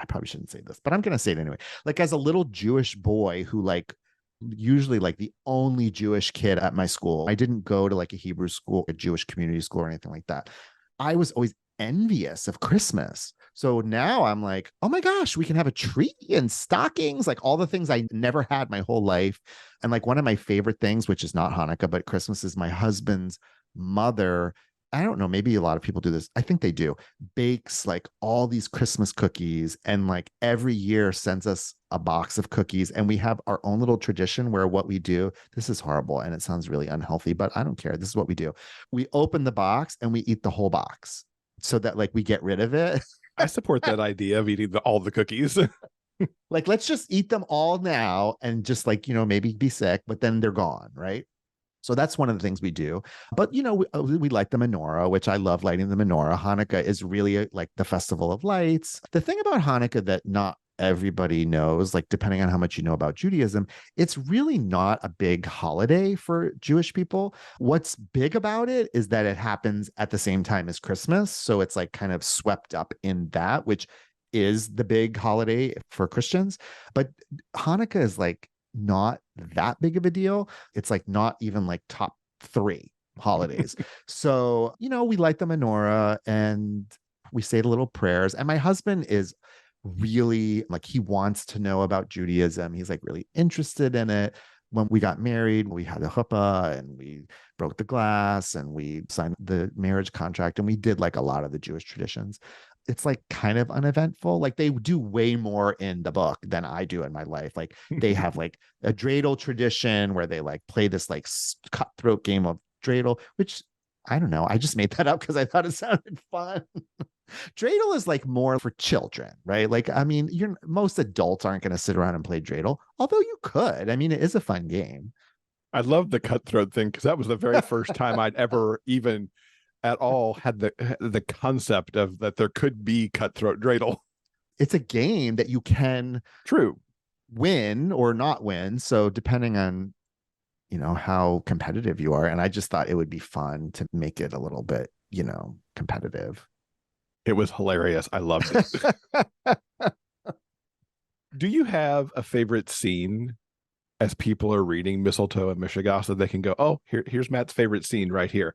probably shouldn't say this, but I'm going to say it anyway. Like as a little Jewish boy who like usually like the only Jewish kid at my school, I didn't go to like a Hebrew school, a Jewish community school or anything like that. I was always envious of Christmas. So now I'm like, oh my gosh, we can have a tree and stockings, like all the things I never had my whole life. And like one of my favorite things, which is not Hanukkah, but Christmas, is my husband's mother. I don't know, maybe a lot of people do this. I think they do. Bakes like all these Christmas cookies and like every year sends us a box of cookies. And we have our own little tradition where what we do, this is horrible and it sounds really unhealthy, but I don't care. This is what we do. We open the box and we eat the whole box so that like we get rid of it. I support that idea of eating all the cookies. Like, let's just eat them all now and just like, maybe be sick, but then they're gone. Right. So that's one of the things we do. But, we light the menorah, which I love lighting the menorah. Hanukkah is really like the festival of lights. The thing about Hanukkah that not everybody knows, like depending on how much you know about Judaism, it's really not a big holiday for Jewish people. What's big about it is that it happens at the same time as Christmas. So it's like kind of swept up in that, which is the big holiday for Christians. But Hanukkah is like not that big of a deal. It's like not even like top 3 holidays. So, we light the menorah and we say the little prayers. And my husband is really like, he wants to know about Judaism. He's like really interested in it. When we got married, we had a chuppah and we broke the glass and we signed the marriage contract and we did like a lot of the Jewish traditions. It's like kind of uneventful. Like they do way more in the book than I do in my life. Like they have like a dreidel tradition where they like play this like cutthroat game of dreidel, which I don't know. I just made that up because I thought it sounded fun. Dreidel is like more for children, right? Like, I mean, most adults aren't going to sit around and play dreidel, although you could. I mean, it is a fun game. I love the cutthroat thing because that was the very first time I'd ever even at all had the concept of that there could be cutthroat dreidel. It's a game that you can win or not win. So depending on, how competitive you are. And I just thought it would be fun to make it a little bit, competitive. It was hilarious. I loved it. Do you have a favorite scene as people are reading Mistletoe and Mishigas so they can go, oh, here's Matt's favorite scene right here?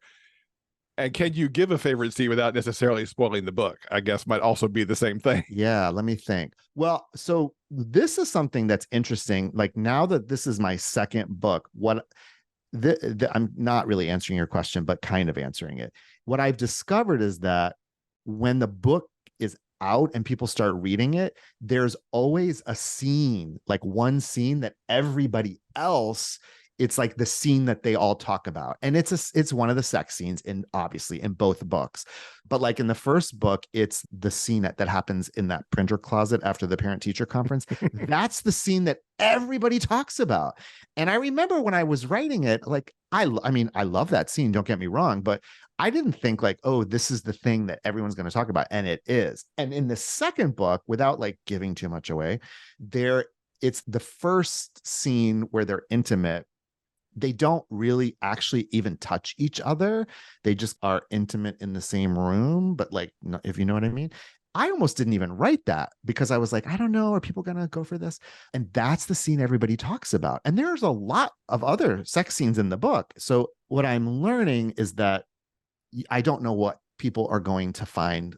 And can you give a favorite scene without necessarily spoiling the book? I guess might also be the same thing. Yeah, let me think. Well, so this is something that's interesting. Like now that this is my second book, I'm not really answering your question, but kind of answering it. What I've discovered is that when the book is out and people start reading it, there's always a scene, like one scene that everybody else it's like the scene that they all talk about. And it's one of the sex scenes obviously in both books. But like in the first book, it's the scene that happens in that printer closet after the parent teacher conference. That's the scene that everybody talks about. And I remember when I was writing it, like, I mean, I love that scene, don't get me wrong, but I didn't think like, oh, this is the thing that everyone's going to talk about. And it is. And in the second book, without like giving too much away, it's the first scene where they're intimate. They don't really actually even touch each other. They just are intimate in the same room. But like, if you know what I mean, I almost didn't even write that because I was like, I don't know, are people going to go for this? And that's the scene everybody talks about. And there's a lot of other sex scenes in the book. So what I'm learning is that I don't know what people are going to find,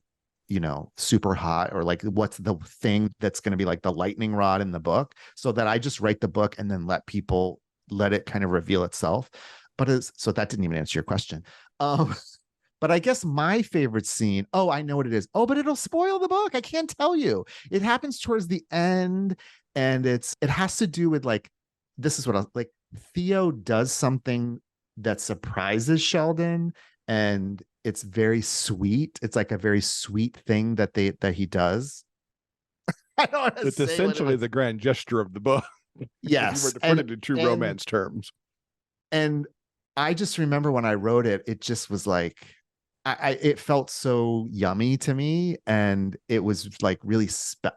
super hot, or like what's the thing that's going to be like the lightning rod in the book, so that I just write the book and then let it kind of reveal itself. So that didn't even answer your question. But I guess my favorite scene, oh, I know what it is. Oh, but it'll spoil the book. I can't tell you. It happens towards the end, and it has to do with like, this is what like Theo does something that surprises Sheldon, and it's very sweet. It's like a very sweet thing that he does. I don't want to It's say essentially the grand gesture of the book. Yes. If you were to put it in true romance terms. And I just remember when I wrote it, it just was like, it felt so yummy to me. And it was like really,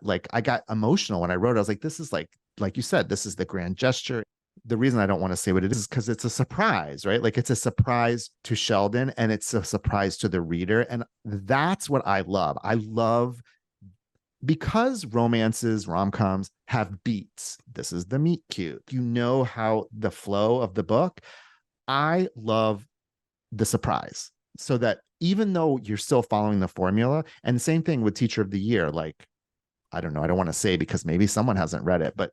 like I got emotional when I wrote it. I was like, this is like you said, this is the grand gesture. The reason I don't want to say what it is because it's a surprise, right? Like it's a surprise to Sheldon and it's a surprise to the reader. And that's what I love. I love, because romances, rom-coms have beats. This is the meet cute. You know how the flow of the book. I love the surprise, so that even though you're still following the formula, and the same thing with Teacher of the Year, like, I don't know, I don't want to say because maybe someone hasn't read it, but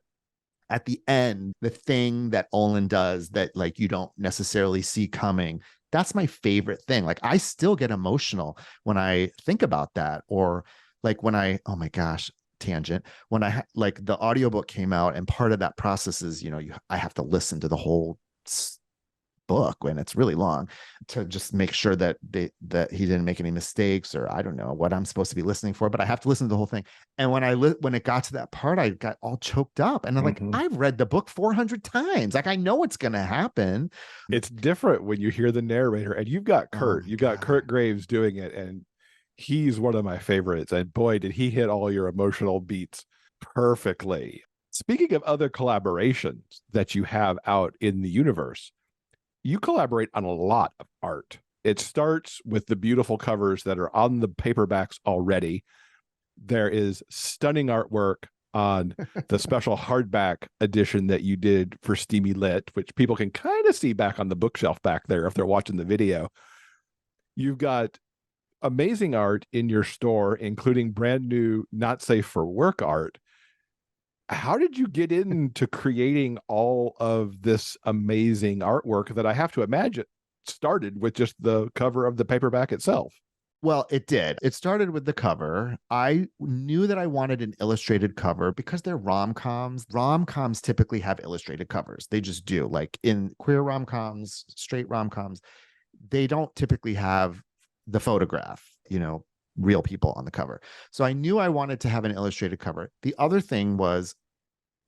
at the end, the thing that Olin does that like you don't necessarily see coming, that's my favorite thing. Like I still get emotional when I think about that. Or like when oh my gosh, tangent, when like the audiobook came out, and part of that process is, I have to listen to the whole book when it's really long to just make sure that he didn't make any mistakes, or I don't know what I'm supposed to be listening for, but I have to listen to the whole thing. And when when it got to that part, I got all choked up, and I'm like, I've read the book 400 times. Like I know what's going to happen. It's different when you hear the narrator, and you've got Kurt Graves doing it, and he's one of my favorites. And boy, did he hit all your emotional beats perfectly. Speaking of other collaborations that you have out in the universe, you collaborate on a lot of art. It starts with the beautiful covers that are on the paperbacks already. There is stunning artwork on the special hardback edition that you did for Steamy Lit, which people can kind of see back on the bookshelf back there if they're watching the video. You've got amazing art in your store, including brand new not safe for work art. How did you get into creating all of this amazing artwork that I have to imagine started with just the cover of the paperback itself? Well, it did. It started with the cover. I knew that I wanted an illustrated cover because they're rom-coms. Rom-coms typically have illustrated covers. They just do. Like in queer rom-coms, straight rom-coms, they don't typically have the photograph, real people on the cover. So I knew I wanted to have an illustrated cover. The other thing was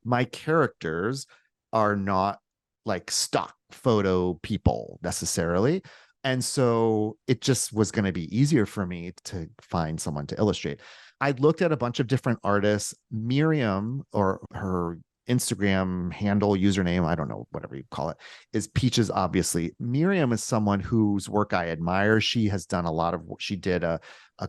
my characters are not like stock photo people necessarily. And so it just was going to be easier for me to find someone to illustrate. I looked at a bunch of different artists. Miriam, or her Instagram handle, username, I don't know, whatever you call it, is Peaches, obviously. Miriam is someone whose work I admire. She has done a lot of work. She did a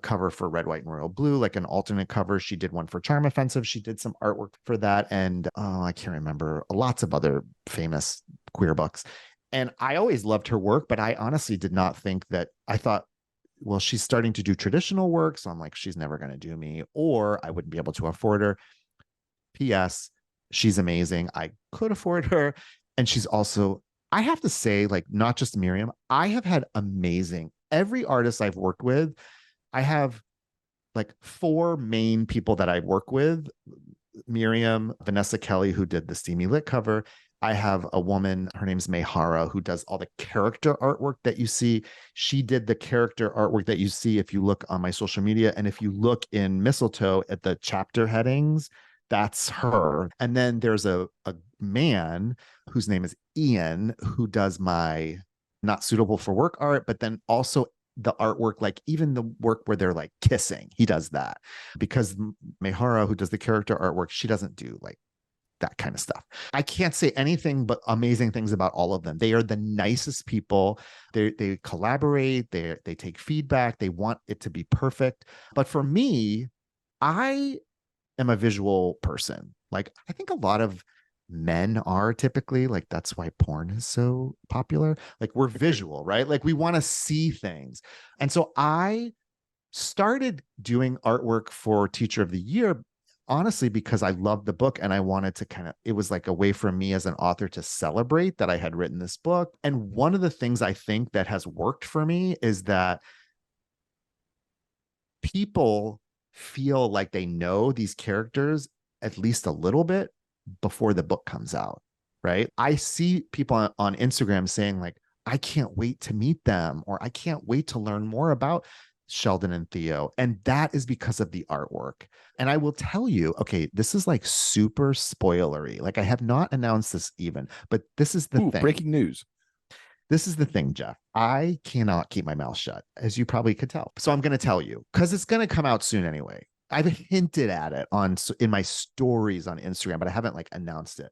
cover for Red, White, and Royal Blue, like an alternate cover. She did one for Charm Offensive. She did some artwork for that. And I can't remember, lots of other famous queer books. And I always loved her work, but I honestly did not think that, I thought, well, she's starting to do traditional work. So I'm like, she's never going to do me, or I wouldn't be able to afford her. P.S. She's amazing. I could afford her. And she's also, I have to say, like, not just Miriam, I have had every artist I've worked with, I have like 4 main people that I work with: Miriam, Vanessa Kelly, who did the Steamy Lit cover, I have a woman, her name's Mayhara, who does all the character artwork that you see. She did the character artwork that you see if you look on my social media. And if you look in Mistletoe at the chapter headings, that's her. And then there's a man whose name is Ian, who does my not suitable for work art, but then also the artwork, like even the work where they're like kissing, he does that. Because Mayhara, who does the character artwork, she doesn't do like that kind of stuff. I can't say anything but amazing things about all of them. They are the nicest people. They collaborate, they take feedback, they want it to be perfect. But for me, I am a visual person. Like I think a lot of men are typically, like that's why porn is so popular. Like we're visual, right? Like we want to see things. And so I started doing artwork for Teacher of the Year honestly because I loved the book and I wanted to it was like a way for me as an author to celebrate that I had written this book. And one of the things I think that has worked for me is that people feel like they know these characters at least a little bit before the book comes out, right? I see people on Instagram saying like, I can't wait to meet them, or I can't wait to learn more about Sheldon and Theo. And that is because of the artwork. And I will tell you, okay, this is like super spoilery. Like I have not announced this even, but this is the thing. Breaking news. This is the thing, Jeff. I cannot keep my mouth shut, as you probably could tell. So I'm going to tell you because it's going to come out soon anyway. I've hinted at it in my stories on Instagram, but I haven't like announced it.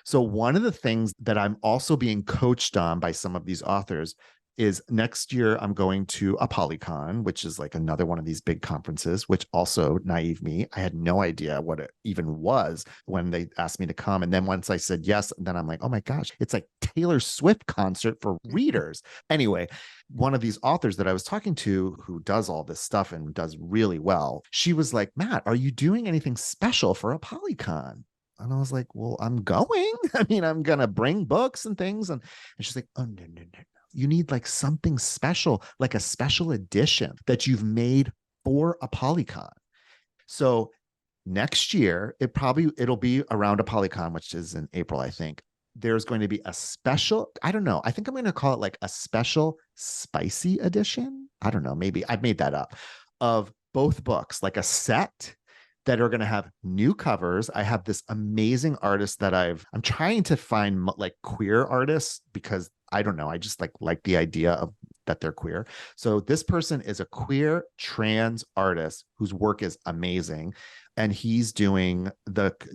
So one of the things that I'm also being coached on by some of these authors is next year I'm going to a Polycon, which is like another one of these big conferences, which also naive me, I had no idea what it even was when they asked me to come. And then once I said yes, then I'm like, oh my gosh, it's like Taylor Swift concert for readers. Anyway, one of these authors that I was talking to who does all this stuff and does really well, she was like, Matt, are you doing anything special for a Polycon? And I was like, well, I'm going. I mean, I'm going to bring books and things. And she's like, oh, no, no, no. You need like something special, like a special edition that you've made for a Polycon. So next year, it'll be around a Polycon, which is in April, I think. There's going to be a special, I don't know. I think I'm going to call it like a special spicy edition. I don't know. Maybe I've made that up of both books, like a set that are going to have new covers. I have this amazing artist that I'm trying to find like queer artists because I don't know. I just like the idea of that they're queer. So this person is a queer trans artist whose work is amazing. And he's doing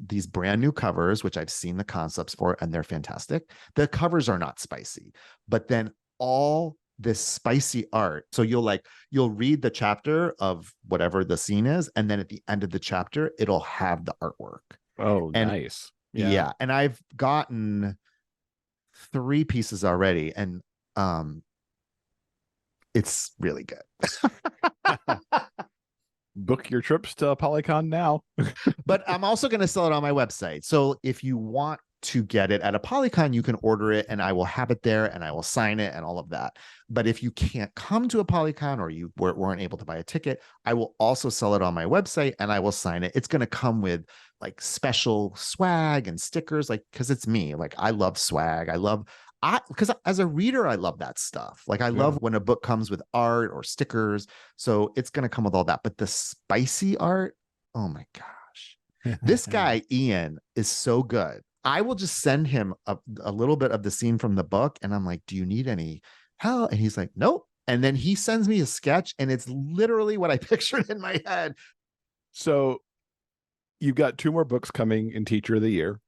these brand new covers, which I've seen the concepts for, and they're fantastic. The covers are not spicy, but then all this spicy art. So you'll read the chapter of whatever the scene is, and then at the end of the chapter, it'll have the artwork. Oh, and, nice. Yeah. And I've gotten 3 pieces already, and it's really good. Book your trips to Polycon now. But I'm also going to sell it on my website. So if you want to get it at a Polycon, you can order it and I will have it there and I will sign it and all of that. But if you can't come to a Polycon or you weren't able to buy a ticket, I will also sell it on my website and I will sign it. It's going to come with like special swag and stickers, like, because it's me. Like I love swag. Because as a reader, I love that stuff. Like I love when a book comes with art or stickers. So it's going to come with all that. But the spicy art, oh my gosh. This guy, Ian, is so good. I will just send him a little bit of the scene from the book. And I'm like, do you need any help? And he's like, nope. And then he sends me a sketch and it's literally what I pictured in my head. So you've got 2 more books coming in Teacher of the Year.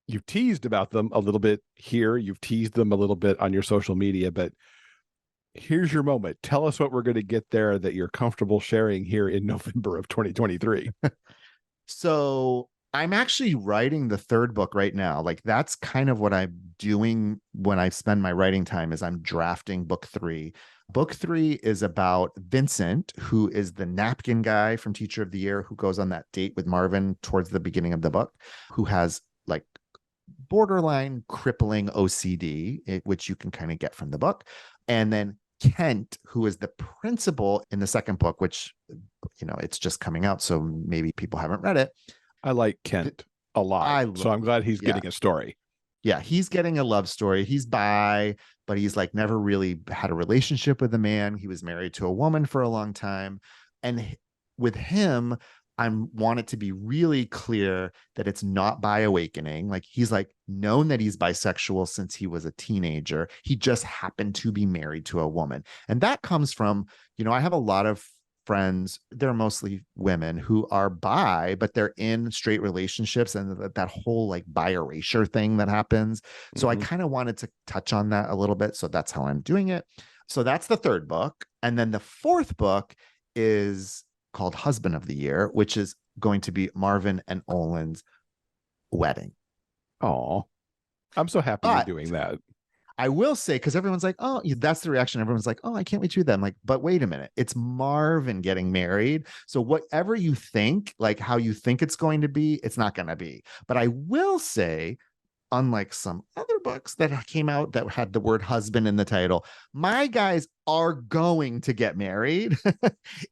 You've teased about them a little bit here. You've teased them a little bit on your social media, but here's your moment. Tell us what we're going to get there that you're comfortable sharing here in November of 2023. So I'm actually writing the 3rd book right now. Like that's kind of what I'm doing when I spend my writing time is I'm drafting book 3. Book 3 is about Vincent, who is the napkin guy from Teacher of the Year, who goes on that date with Marvin towards the beginning of the book, who has like borderline crippling OCD, which you can kind of get from the book. And then Kent, who is the principal in the 2nd book, which, it's just coming out. So maybe people haven't read it. I like Kent a lot. So I'm glad he's getting a story. Yeah, he's getting a love story. He's bi, but he's like never really had a relationship with a man. He was married to a woman for a long time. And with him, I want it to be really clear that it's not bi awakening. Like he's like known that he's bisexual since he was a teenager. He just happened to be married to a woman. And that comes from, I have a lot of friends, they're mostly women who are bi, but they're in straight relationships and that whole like bi erasure thing that happens. So I kind of wanted to touch on that a little bit. So that's how I'm doing it. So that's the third book. And then the fourth book is called Husband of the Year, which is going to be Marvin and Olin's wedding. Oh, I'm so happy you're doing that. I will say, because everyone's like, oh, that's the reaction. Everyone's like, oh, I can't wait to do that. I'm like, but wait a minute. It's Marvin getting married. So whatever you think, like how you think it's going to be, it's not going to be. But I will say, unlike some other books that came out that had the word husband in the title, my guys are going to get married.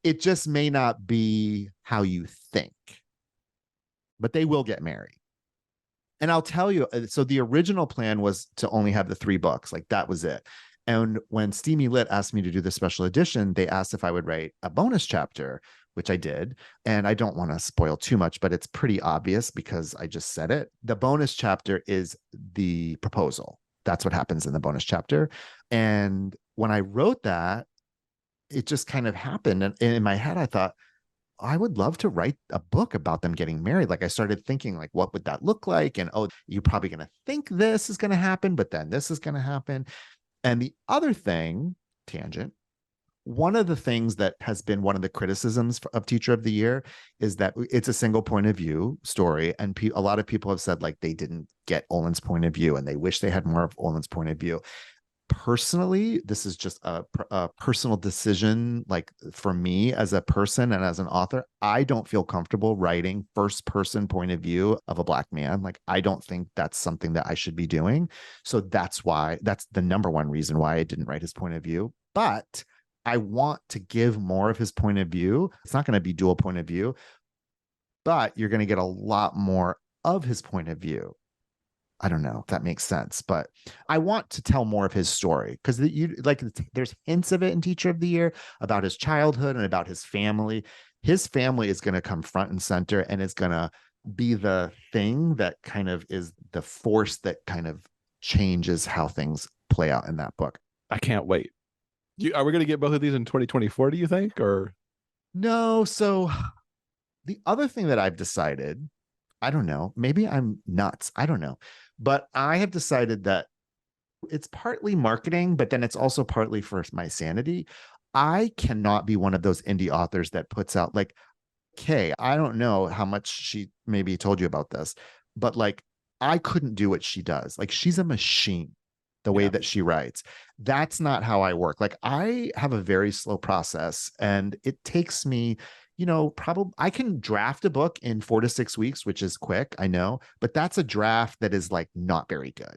It just may not be how you think, but they will get married. And I'll tell you, so the original plan was to only have the 3 books, like that was it. And when Steamy Lit asked me to do the special edition, they asked if I would write a bonus chapter, which I did. And I don't want to spoil too much, but it's pretty obvious because I just said it. The bonus chapter is the proposal. That's what happens in the bonus chapter. And when I wrote that, it just kind of happened. And in my head, I thought, I would love to write a book about them getting married. Like I started thinking, like, what would that look like? And oh, you're probably going to think this is going to happen, but then this is going to happen. And the other thing, tangent, one of the things that has been one of the criticisms of Teacher of the Year is that it's a single point of view story. And a lot of people have said like they didn't get Olin's point of view and they wish they had more of Olin's point of view. Personally, this is just a personal decision. Like for me as a person and as an author, I don't feel comfortable writing first person point of view of a Black man. Like I don't think that's something that I should be doing. So that's the number one reason why I didn't write his point of view. But I want to give more of his point of view. It's not going to be dual point of view, but you're going to get a lot more of his point of view. I don't know if that makes sense, but I want to tell more of his story because there's hints of it in Teacher of the Year about his childhood and about his family. His family is going to come front and center and is going to be the thing that kind of is the force that kind of changes how things play out in that book. I can't wait. Are we going to get both of these in 2024, do you think? Or no? So the other thing that I've decided, I don't know, maybe I'm nuts. I don't know. But I have decided that it's partly marketing, but then it's also partly for my sanity. I cannot be one of those indie authors that puts out like, Kay, I don't know how much she maybe told you about this, but like, I couldn't do what she does. Like she's a machine, the way that she writes. That's not how I work. Like I have a very slow process and it takes me, probably I can draft a book in 4 to 6 weeks, which is quick, I know, but that's a draft that is like not very good.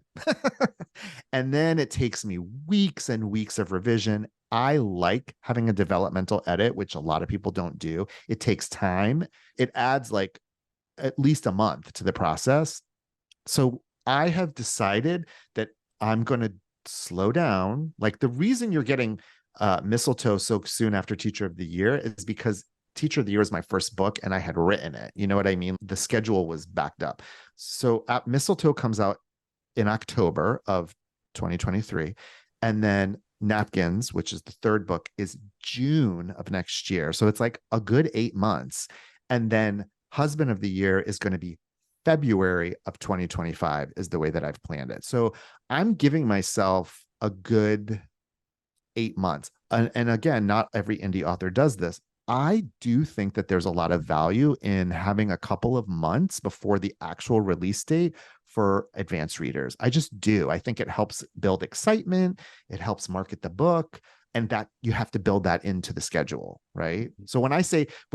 And then it takes me weeks and weeks of revision. I like having a developmental edit, which a lot of people don't do. It takes time. It adds like at least a month to the process. So I have decided that I'm going to slow down. Like the reason you're getting Mistletoe so soon after Teacher of the Year is because Teacher of the Year was my first book and I had written it. You know what I mean? The schedule was backed up. So Mistletoe comes out in October of 2023. And then Napkins, which is the third book, is June of next year. So it's like a good 8 months. And then Husband of the Year is going to be February of 2025 is the way that I've planned it. So I'm giving myself a good 8 months. And again, not every indie author does this. I do think that there's a lot of value in having a couple of months before the actual release date for advanced readers. I just do. I think it helps build excitement. It helps market the book. And that you have to build that into the schedule, right? So when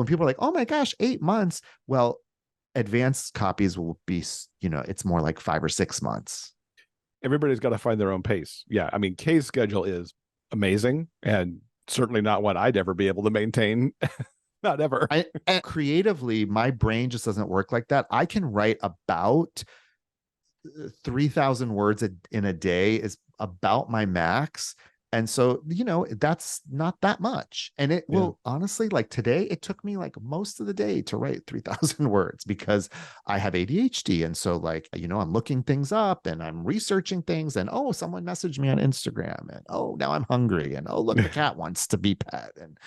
people are like, oh my gosh, 8 months, well, advanced copies will be, it's more like 5 or 6 months. Everybody's got to find their own pace. Yeah. I mean, Kay's schedule is amazing and certainly not one I'd ever be able to maintain. Not ever. And creatively, my brain just doesn't work like that. I can write about 3,000 words in a day is about my max. And so, that's not that much. And it will honestly, like today, it took me like most of the day to write 3,000 words because I have ADHD. And so, like, I'm looking things up and I'm researching things. And oh, someone messaged me on Instagram. And oh, now I'm hungry. And oh, look, the cat wants to be pet. And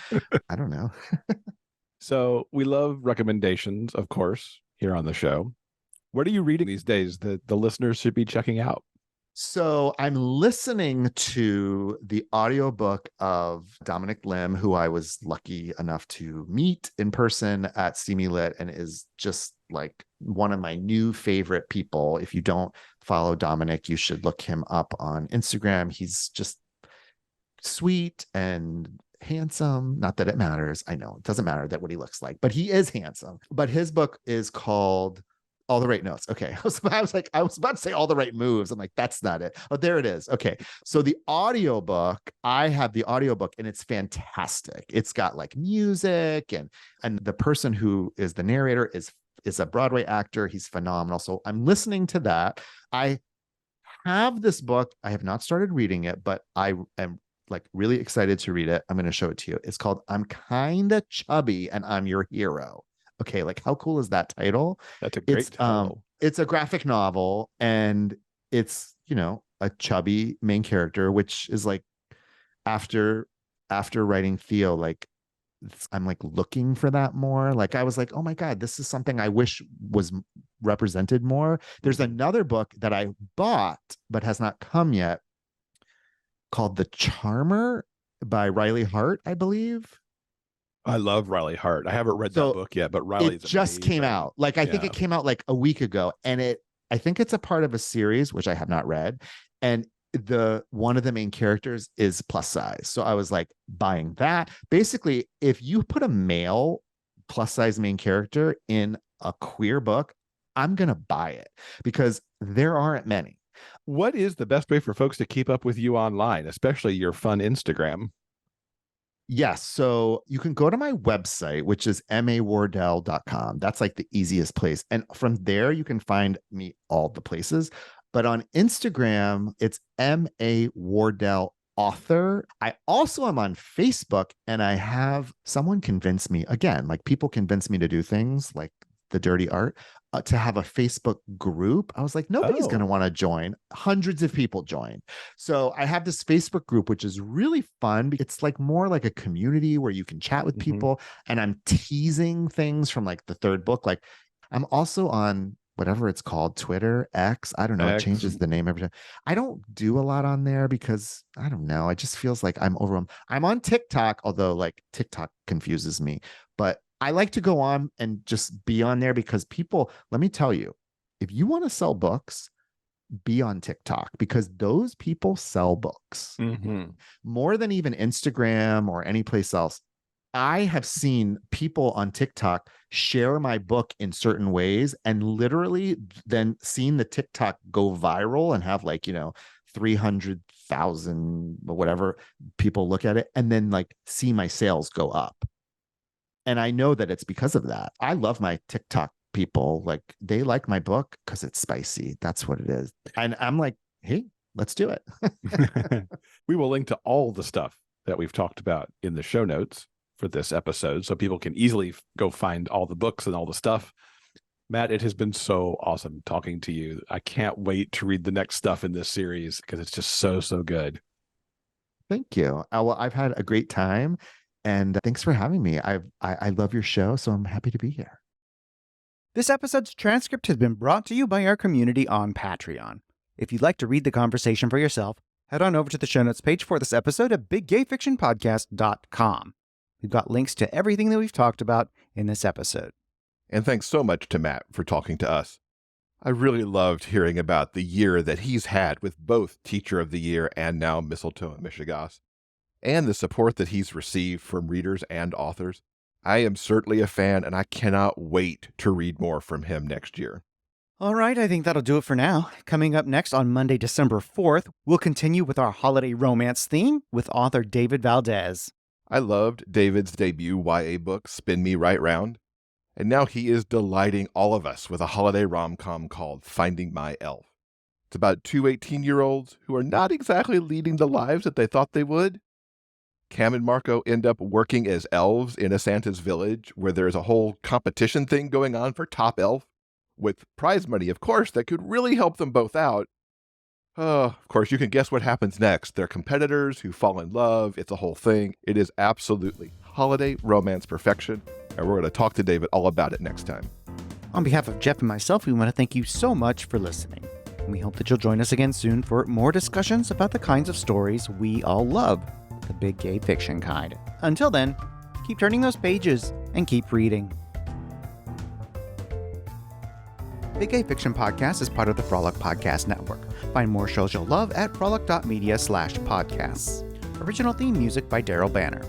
I don't know. So we love recommendations, of course, here on the show. What are you reading these days that the listeners should be checking out? So I'm listening to the audiobook of Dominic Lim, who I was lucky enough to meet in person at Steamy Lit and is just like one of my new favorite people. If you don't follow Dominic, you should look him up on Instagram. He's just sweet and handsome. Not that it matters. I know it doesn't matter that what he looks like, but he is handsome. But his book is called All the Right Notes. Okay. I was about to say All the Right Moves. I'm like, that's not it. Oh, there it is. Okay. So the audiobook, I have the audiobook and it's fantastic. It's got like music and the person who is the narrator is a Broadway actor. He's phenomenal. So I'm listening to that. I have this book. I have not started reading it, but I am like really excited to read it. I'm going to show it to you. It's called I'm Kinda Chubby and I'm Your Hero. Okay, like how cool is that title? That's a great title. It's a graphic novel and it's, a chubby main character, which is like after writing Theo, like I'm like looking for that more. Like I was like, oh my God, this is something I wish was represented more. There's another book that I bought but has not come yet called The Charmer by Riley Hart, I believe. I love Riley Hart. I haven't read that book yet, but Riley's it just amazing. Came out. Like I think it came out like a week ago, and I think it's a part of a series which I have not read. And one of the main characters is plus size, so I was like buying that. Basically, if you put a male plus size main character in a queer book, I'm gonna buy it because there aren't many. What is the best way for folks to keep up with you online, especially your fun Instagram? Yes. So you can go to my website, which is mawardell.com. That's like the easiest place. And from there, you can find me all the places. But on Instagram, it's mawardell author. I also am on Facebook and I have someone convince me again, like people convince me to do things like the dirty art, to have a Facebook group. I was like, nobody's going to want to join. Hundreds of people join. So I have this Facebook group, which is really fun. It's like more like a community where you can chat with people. And I'm teasing things from like the third book. Like I'm also on whatever it's called, Twitter, X. I don't know. It changes the name every time. I don't do a lot on there because I don't know. It just feels like I'm overwhelmed. I'm on TikTok, although like TikTok confuses me, but I like to go on and just be on there because people, let me tell you, if you want to sell books, be on TikTok because those people sell books more than even Instagram or any place else. I have seen people on TikTok share my book in certain ways and literally then seen the TikTok go viral and have like, 300,000 or whatever people look at it and then like see my sales go up. And I know that it's because of that. I love my TikTok people. Like they like my book because it's spicy. That's what it is. And I'm like, hey, let's do it. We will link to all the stuff that we've talked about in the show notes for this episode so people can easily go find all the books and all the stuff. Matt, it has been so awesome talking to you. I can't wait to read the next stuff in this series because it's just so good. Thank you. Well, I've had a great time. And thanks for having me. I love your show, so I'm happy to be here. This episode's transcript has been brought to you by our community on Patreon. If you'd like to read the conversation for yourself, head on over to the show notes page for this episode at biggayfictionpodcast.com. We've got links to everything that we've talked about in this episode. And thanks so much to Matt for talking to us. I really loved hearing about the year that he's had with both Teacher of the Year and now Mistletoe Mishigas, and the support that he's received from readers and authors. I am certainly a fan, and I cannot wait to read more from him next year. All right, I think that'll do it for now. Coming up next on Monday, December 4th, we'll continue with our holiday romance theme with author David Valdez. I loved David's debut YA book, Spin Me Right Round, and now he is delighting all of us with a holiday rom-com called Finding My Elf. It's about two 18-year-olds who are not exactly leading the lives that they thought they would. Cam and Marco end up working as elves in a Santa's village where there's a whole competition thing going on for top elf, with prize money, of course, that could really help them both out. Of course, you can guess what happens next. They're competitors who fall in love. It's a whole thing. It is absolutely holiday romance perfection, and we're going to talk to David all about it next time. On behalf of Jeff and myself, we want to thank you so much for listening. We hope that you'll join us again soon for more discussions about the kinds of stories we all love, the big gay fiction kind. Until then, keep turning those pages and keep reading. Big Gay Fiction Podcast is part of the Frolic Podcast Network. Find more shows you'll love at frolic.media/podcasts. Original theme music by Daryl Banner.